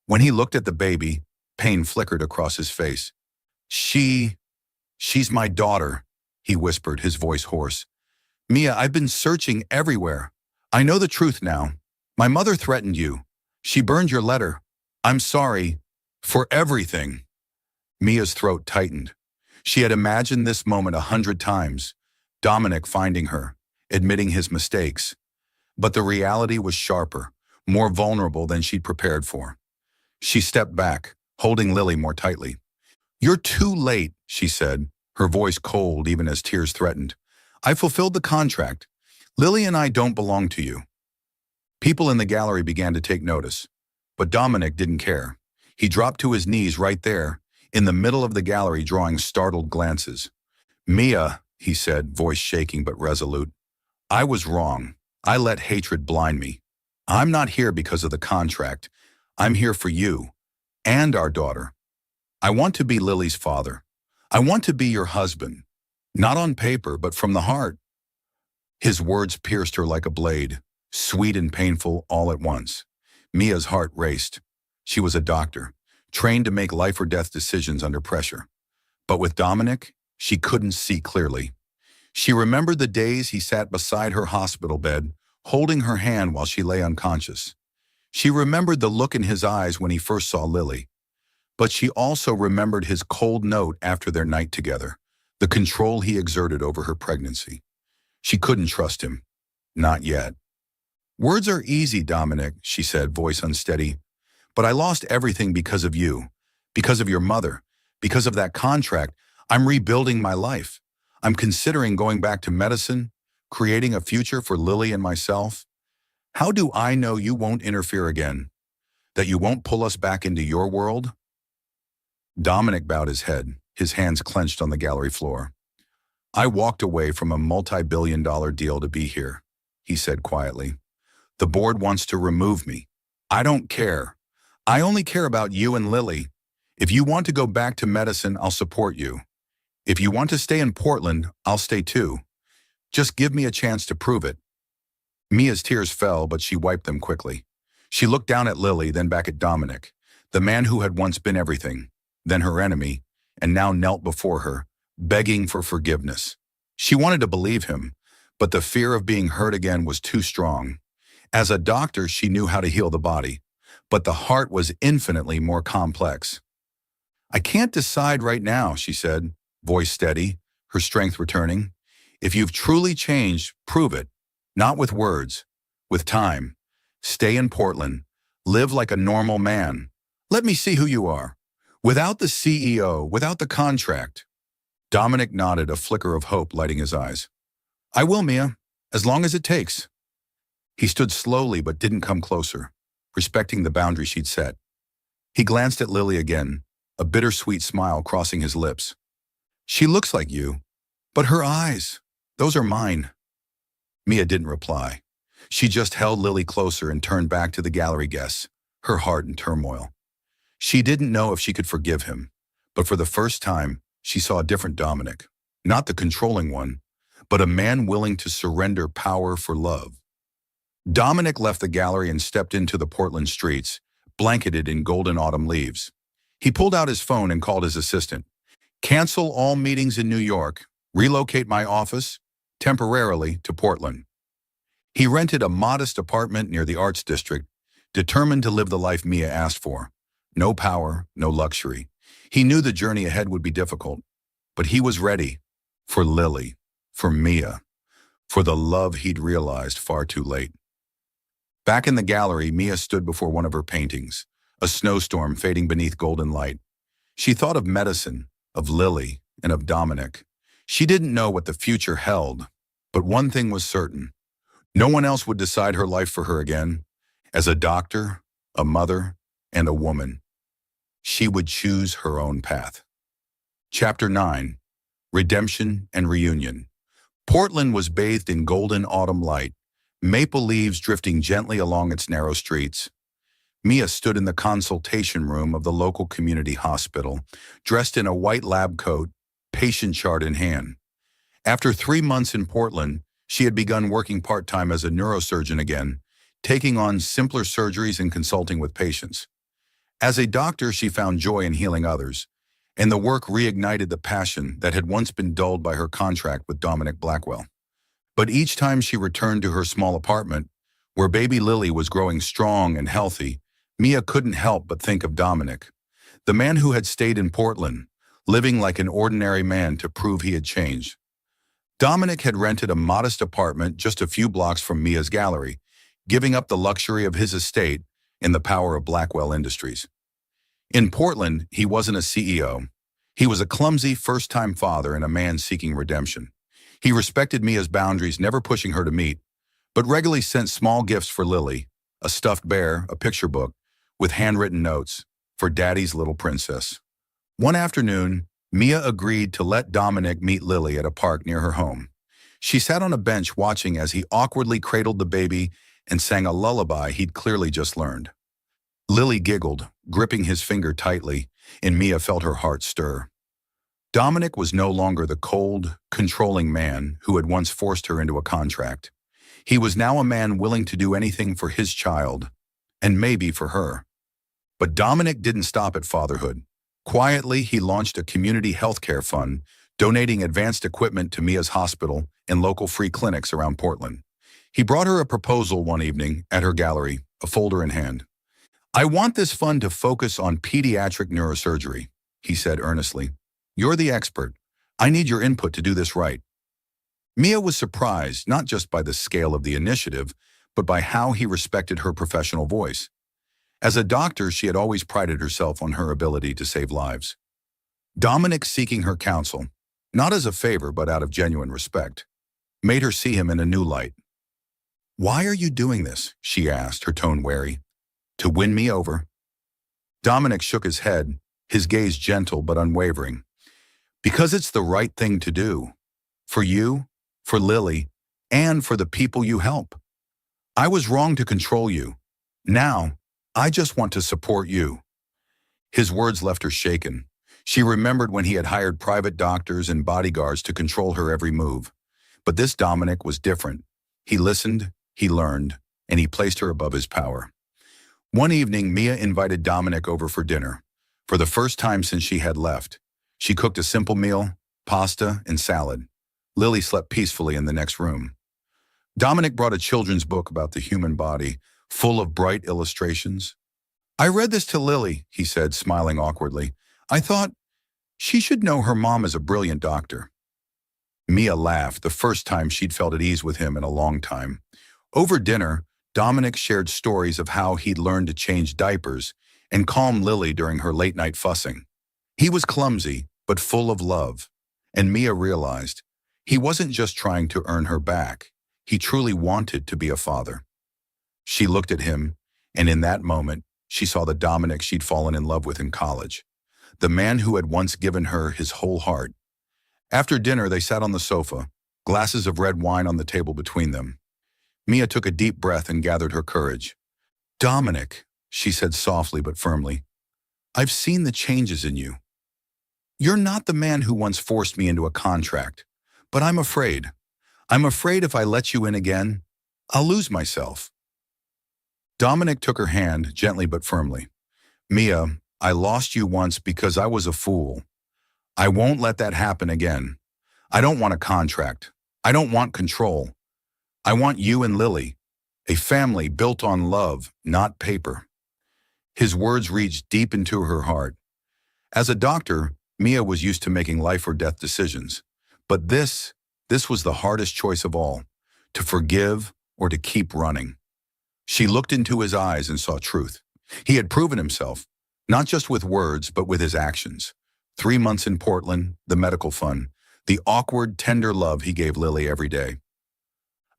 When he looked at the baby, pain flickered across his face. She's my daughter," he whispered, his voice hoarse. "Mia, I've been searching everywhere. I know the truth now. My mother threatened you. She burned your letter. I'm sorry for everything." Mia's throat tightened. She had imagined this moment 100 times, Dominic finding her, admitting his mistakes. But the reality was sharper, more vulnerable than she'd prepared for. She stepped back, holding Lily more tightly. "You're too late," she said, her voice cold even as tears threatened. "I fulfilled the contract. Lily and I don't belong to you." People in the gallery began to take notice, but Dominic didn't care. He dropped to his knees right there, in the middle of the gallery, drawing startled glances. "Mia," he said, voice shaking but resolute, "I was wrong. I let hatred blind me. I'm not here because of the contract. I'm here for you and our daughter. I want to be Lily's father. I want to be your husband. Not on paper, but from the heart." His words pierced her like a blade, sweet and painful all at once. Mia's heart raced. She was a doctor, trained to make life or death decisions under pressure. But with Dominic, she couldn't see clearly. She remembered the days he sat beside her hospital bed, holding her hand while she lay unconscious. She remembered the look in his eyes when he first saw Lily. But she also remembered his cold note after their night together, the control he exerted over her pregnancy. She couldn't trust him. Not yet. "Words are easy, Dominic," she said, voice unsteady. "But I lost everything because of you, because of your mother, because of that contract. I'm rebuilding my life. I'm considering going back to medicine, creating a future for Lily and myself. How do I know you won't interfere again? That you won't pull us back into your world? Dominic bowed his head, his hands clenched on the gallery floor. I walked away from a multi-billion-dollar deal to be here, he said quietly. The board wants to remove me. I don't care. I only care about you and Lily. If you want to go back to medicine, I'll support you. If you want to stay in Portland, I'll stay too. Just give me a chance to prove it. Mia's tears fell, but she wiped them quickly. She looked down at Lily, then back at Dominic, the man who had once been everything, then her enemy, and now knelt before her, begging for forgiveness. She wanted to believe him, but the fear of being hurt again was too strong. As a doctor, she knew how to heal the body, but the heart was infinitely more complex. I can't decide right now, she said, voice steady, her strength returning. If you've truly changed, prove it. Not with words, with time. Stay in Portland. Live like a normal man. Let me see who you are. Without the CEO, without the contract. Dominic nodded, a flicker of hope lighting his eyes. I will, Mia, as long as it takes. He stood slowly but didn't come closer, respecting the boundary she'd set. He glanced at Lily again, a bittersweet smile crossing his lips. She looks like you, but her eyes, those are mine. Mia didn't reply. She just held Lily closer and turned back to the gallery guests, her heart in turmoil. She didn't know if she could forgive him, but for the first time, she saw a different Dominic, not the controlling one, but a man willing to surrender power for love. Dominic left the gallery and stepped into the Portland streets, blanketed in golden autumn leaves. He pulled out his phone and called his assistant. Cancel all meetings in New York, relocate my office, temporarily, to Portland. He rented a modest apartment near the Arts District, determined to live the life Mia asked for. No power, no luxury. He knew the journey ahead would be difficult, but he was ready for Lily, for Mia, for the love he'd realized far too late. Back in the gallery, Mia stood before one of her paintings, a snowstorm fading beneath golden light. She thought of medicine, of Lily, and of Dominic. She didn't know what the future held, but one thing was certain. No one else would decide her life for her again. As a doctor, a mother, and a woman, she would choose her own path. Chapter 9. Redemption and Reunion. Portland was bathed in golden autumn light, maple leaves drifting gently along its narrow streets. Mia stood in the consultation room of the local community hospital, dressed in a white lab coat, patient chart in hand. After 3 months in Portland, she had begun working part-time as a neurosurgeon again, taking on simpler surgeries and consulting with patients. As a doctor, she found joy in healing others, and the work reignited the passion that had once been dulled by her contract with Dominic Blackwell. But each time she returned to her small apartment, where baby Lily was growing strong and healthy, Mia couldn't help but think of Dominic, the man who had stayed in Portland, living like an ordinary man to prove he had changed. Dominic had rented a modest apartment just a few blocks from Mia's gallery, giving up the luxury of his estate in the power of Blackwell Industries. In Portland, he wasn't a CEO. He was a clumsy first-time father and a man seeking redemption. He respected Mia's boundaries, never pushing her to meet, but regularly sent small gifts for Lily, a stuffed bear, a picture book, with handwritten notes, for Daddy's little princess. One afternoon, Mia agreed to let Dominic meet Lily at a park near her home. She sat on a bench watching as he awkwardly cradled the baby and sang a lullaby he'd clearly just learned. Lily giggled, gripping his finger tightly, and Mia felt her heart stir. Dominic was no longer the cold, controlling man who had once forced her into a contract. He was now a man willing to do anything for his child, and maybe for her. But Dominic didn't stop at fatherhood. Quietly, he launched a community healthcare fund, donating advanced equipment to Mia's hospital and local free clinics around Portland. He brought her a proposal one evening at her gallery, a folder in hand. I want this fund to focus on pediatric neurosurgery, he said earnestly. You're the expert. I need your input to do this right. Mia was surprised not just by the scale of the initiative, but by how he respected her professional voice. As a doctor, she had always prided herself on her ability to save lives. Dominic seeking her counsel, not as a favor but out of genuine respect, made her see him in a new light. "Why are you doing this?" she asked, her tone wary. "To win me over?" Dominic shook his head, his gaze gentle but unwavering. "Because it's the right thing to do. For you, for Lily, and for the people you help. I was wrong to control you. Now, I just want to support you." His words left her shaken. She remembered when he had hired private doctors and bodyguards to control her every move. But this Dominic was different. He listened, he learned, and he placed her above his power. One evening, Mia invited Dominic over for dinner. For the first time since she had left, she cooked a simple meal, pasta and salad. Lily slept peacefully in the next room. Dominic brought a children's book about the human body, full of bright illustrations. "I read this to Lily," he said, smiling awkwardly. "I thought she should know her mom is a brilliant doctor." Mia laughed, the first time she'd felt at ease with him in a long time. Over dinner, Dominic shared stories of how he'd learned to change diapers and calm Lily during her late-night fussing. He was clumsy, but full of love, and Mia realized he wasn't just trying to earn her back. He truly wanted to be a father. She looked at him, and in that moment, she saw the Dominic she'd fallen in love with in college, the man who had once given her his whole heart. After dinner, they sat on the sofa, glasses of red wine on the table between them. Mia took a deep breath and gathered her courage. "Dominic," she said softly but firmly, "I've seen the changes in you. You're not the man who once forced me into a contract, but I'm afraid. I'm afraid if I let you in again, I'll lose myself." Dominic took her hand, gently but firmly. "Mia, I lost you once because I was a fool. I won't let that happen again. I don't want a contract. I don't want control. I want you and Lily, a family built on love, not paper." His words reached deep into her heart. As a doctor, Mia was used to making life or death decisions. But this was the hardest choice of all, to forgive or to keep running. She looked into his eyes and saw truth. He had proven himself, not just with words, but with his actions. 3 months in Portland, the medical fund, the awkward, tender love he gave Lily every day.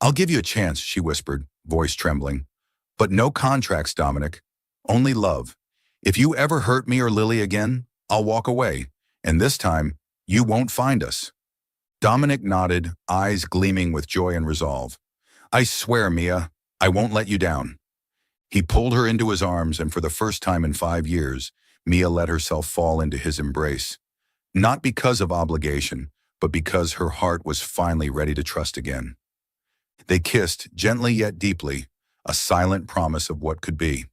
"I'll give you a chance," she whispered, voice trembling. "But no contracts, Dominic. Only love. If you ever hurt me or Lily again, I'll walk away. And this time, you won't find us." Dominic nodded, eyes gleaming with joy and resolve. "I swear, Mia, I won't let you down." He pulled her into his arms, and for the first time in 5 years, Mia let herself fall into his embrace. Not because of obligation, but because her heart was finally ready to trust again. They kissed, gently yet deeply, a silent promise of what could be.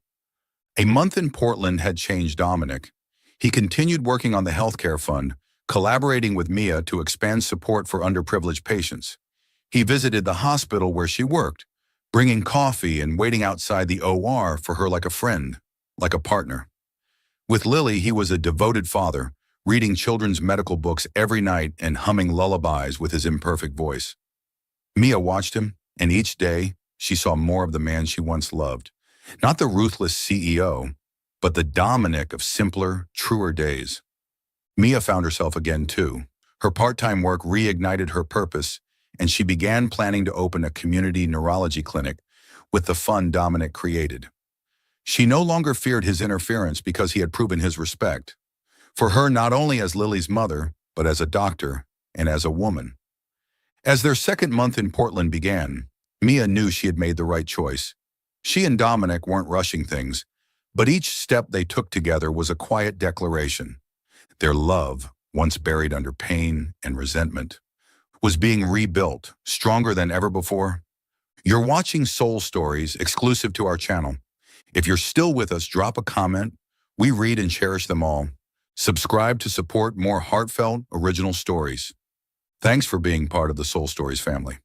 A month in Portland had changed Dominic. He continued working on the healthcare fund, collaborating with Mia to expand support for underprivileged patients. He visited the hospital where she worked, bringing coffee and waiting outside the OR for her like a friend, like a partner. With Lily, he was a devoted father, reading children's medical books every night and humming lullabies with his imperfect voice. Mia watched him, and each day, she saw more of the man she once loved. Not the ruthless CEO, but the Dominic of simpler, truer days. Mia found herself again, too. Her part-time work reignited her purpose, and she began planning to open a community neurology clinic with the fund Dominic created. She no longer feared his interference because he had proven his respect. For her, not only as Lily's mother, but as a doctor and as a woman. As their second month in Portland began, Mia knew she had made the right choice. She and Dominic weren't rushing things, but each step they took together was a quiet declaration. Their love, once buried under pain and resentment, was being rebuilt, stronger than ever before. You're watching Soul Stories, exclusive to our channel. If you're still with us, drop a comment. We read and cherish them all. Subscribe to support more heartfelt, original stories. Thanks for being part of the Soul Stories family.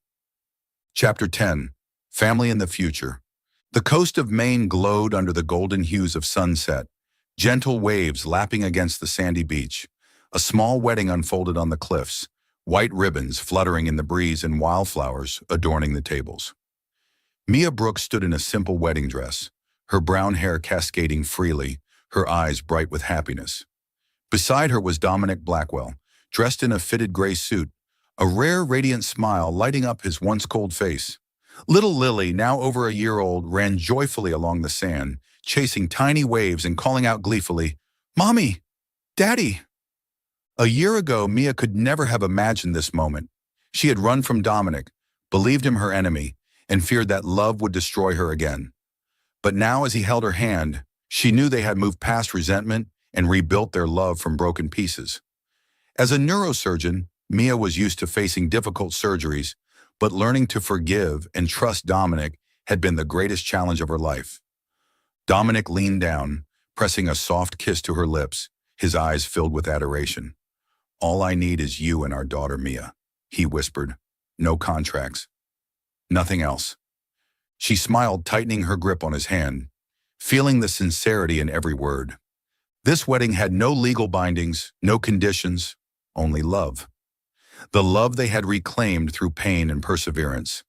Chapter 10. Family in the Future. The coast of Maine glowed under the golden hues of sunset, gentle waves lapping against the sandy beach. A small wedding unfolded on the cliffs, white ribbons fluttering in the breeze and wildflowers adorning the tables. Mia Brooks stood in a simple wedding dress, her brown hair cascading freely, her eyes bright with happiness. Beside her was Dominic Blackwell, dressed in a fitted gray suit, a rare, radiant smile lighting up his once cold face. Little Lily, now over a year old, ran joyfully along the sand, chasing tiny waves and calling out gleefully, "Mommy! Daddy!" A year ago, Mia could never have imagined this moment. She had run from Dominic, believed him her enemy, and feared that love would destroy her again. But now, as he held her hand, she knew they had moved past resentment and rebuilt their love from broken pieces. As a neurosurgeon, Mia was used to facing difficult surgeries, but learning to forgive and trust Dominic had been the greatest challenge of her life. Dominic leaned down, pressing a soft kiss to her lips, his eyes filled with adoration. "All I need is you and our daughter, Mia," he whispered. "No contracts. Nothing else." She smiled, tightening her grip on his hand, feeling the sincerity in every word. This wedding had no legal bindings, no conditions, only love. The love they had reclaimed through pain and perseverance.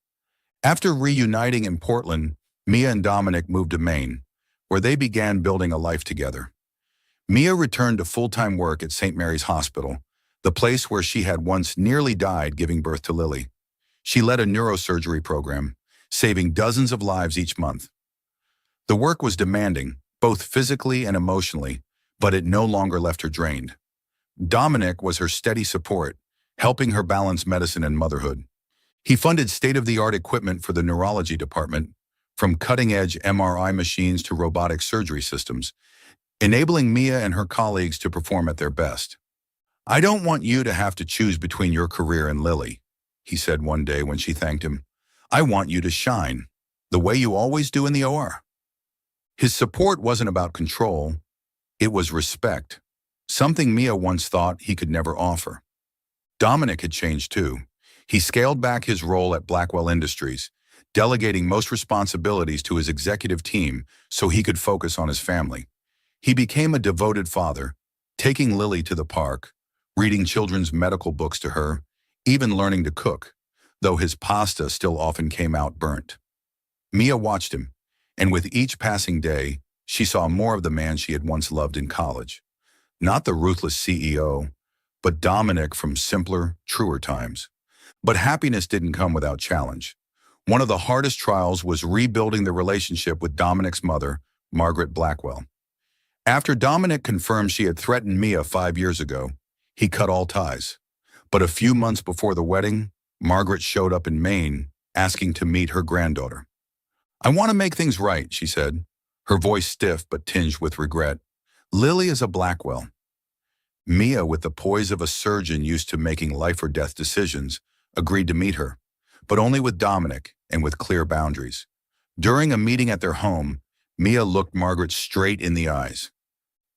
After reuniting in Portland, Mia and Dominic moved to Maine, where they began building a life together. Mia returned to full-time work at St. Mary's Hospital, the place where she had once nearly died giving birth to Lily. She led a neurosurgery program, saving dozens of lives each month. The work was demanding, both physically and emotionally, but it no longer left her drained. Dominic was her steady support, helping her balance medicine and motherhood. He funded state-of-the-art equipment for the neurology department, from cutting-edge MRI machines to robotic surgery systems, enabling Mia and her colleagues to perform at their best. "I don't want you to have to choose between your career and Lily," he said one day when she thanked him. "I want you to shine, the way you always do in the OR." His support wasn't about control, it was respect, something Mia once thought he could never offer. Dominic had changed too. He scaled back his role at Blackwell Industries, delegating most responsibilities to his executive team so he could focus on his family. He became a devoted father, taking Lily to the park, reading children's medical books to her, even learning to cook, though his pasta still often came out burnt. Mia watched him, and with each passing day, she saw more of the man she had once loved in college. Not the ruthless CEO, but Dominic from simpler, truer times. But happiness didn't come without challenge. One of the hardest trials was rebuilding the relationship with Dominic's mother, Margaret Blackwell. After Dominic confirmed she had threatened Mia 5 years ago, he cut all ties. But a few months before the wedding, Margaret showed up in Maine, asking to meet her granddaughter. "I want to make things right," she said, her voice stiff but tinged with regret. "Lily is a Blackwell." Mia, with the poise of a surgeon used to making life or death decisions, agreed to meet her, but only with Dominic and with clear boundaries. During a meeting at their home, Mia looked Margaret straight in the eyes.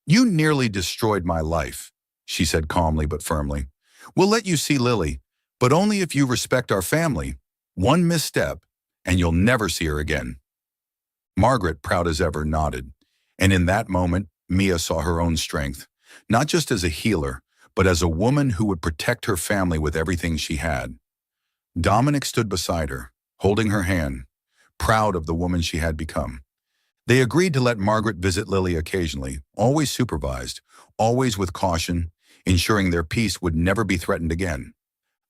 "You nearly destroyed my life," she said calmly but firmly. "We'll let you see Lily, but only if you respect our family. One misstep, and you'll never see her again." Margaret, proud as ever, nodded, and in that moment, Mia saw her own strength, not just as a healer, but as a woman who would protect her family with everything she had. Dominic stood beside her, holding her hand, proud of the woman she had become. They agreed to let Margaret visit Lily occasionally, always supervised, always with caution, ensuring their peace would never be threatened again.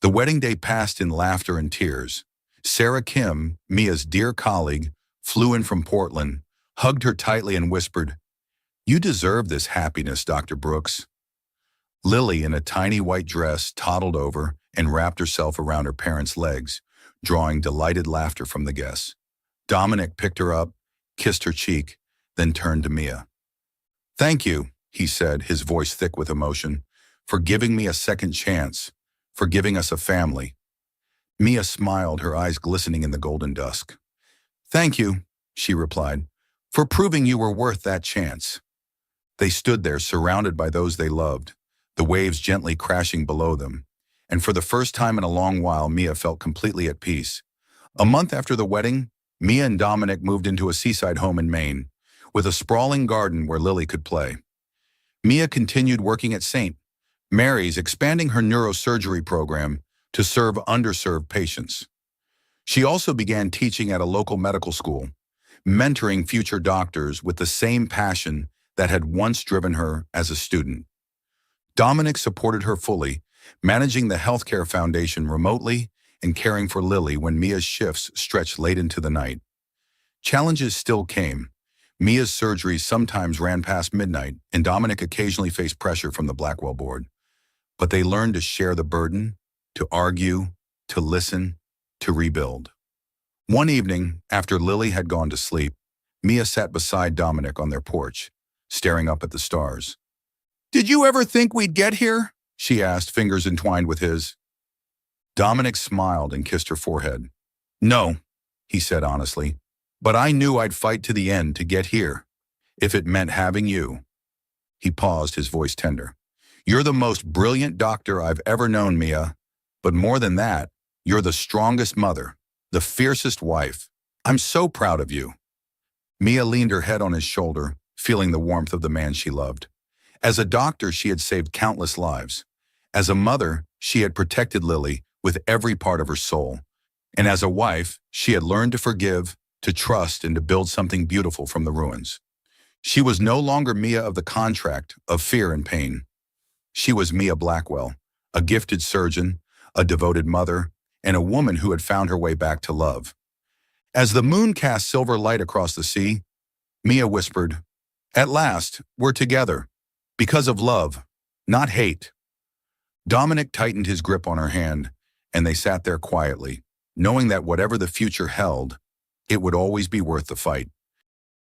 The wedding day passed in laughter and tears. Sarah Kim, Mia's dear colleague, flew in from Portland, hugged her tightly and whispered, "You deserve this happiness, Dr. Brooks." Lily, in a tiny white dress, toddled over and wrapped herself around her parents' legs, drawing delighted laughter from the guests. Dominic picked her up, kissed her cheek, then turned to Mia. "Thank you," he said, his voice thick with emotion, "for giving me a second chance, for giving us a family." Mia smiled, her eyes glistening in the golden dusk. "Thank you," she replied, "for proving you were worth that chance." They stood there, surrounded by those they loved, the waves gently crashing below them, and for the first time in a long while, Mia felt completely at peace. A month after the wedding, Mia and Dominic moved into a seaside home in Maine, with a sprawling garden where Lily could play. Mia continued working at St. Mary's, expanding her neurosurgery program to serve underserved patients. She also began teaching at a local medical school, mentoring future doctors with the same passion that had once driven her as a student. Dominic supported her fully, managing the healthcare foundation remotely and caring for Lily when Mia's shifts stretched late into the night. Challenges still came. Mia's surgeries sometimes ran past midnight, and Dominic occasionally faced pressure from the Blackwell board. But they learned to share the burden, to argue, to listen, to rebuild. One evening, after Lily had gone to sleep, Mia sat beside Dominic on their porch, staring up at the stars. "Did you ever think we'd get here?" she asked, fingers entwined with his. Dominic smiled and kissed her forehead. "No," he said honestly, "but I knew I'd fight to the end to get here, if it meant having you." He paused, his voice tender. "You're the most brilliant doctor I've ever known, Mia. But more than that, you're the strongest mother, the fiercest wife. I'm so proud of you." Mia leaned her head on his shoulder, feeling the warmth of the man she loved. As a doctor, she had saved countless lives. As a mother, she had protected Lily with every part of her soul. And as a wife, she had learned to forgive, to trust, and to build something beautiful from the ruins. She was no longer Mia of the contract, of fear and pain. She was Mia Blackwell, a gifted surgeon, a devoted mother, and a woman who had found her way back to love. As the moon cast silver light across the sea, Mia whispered, "At last, we're together, because of love, not hate." Dominic tightened his grip on her hand, and they sat there quietly, knowing that whatever the future held, it would always be worth the fight.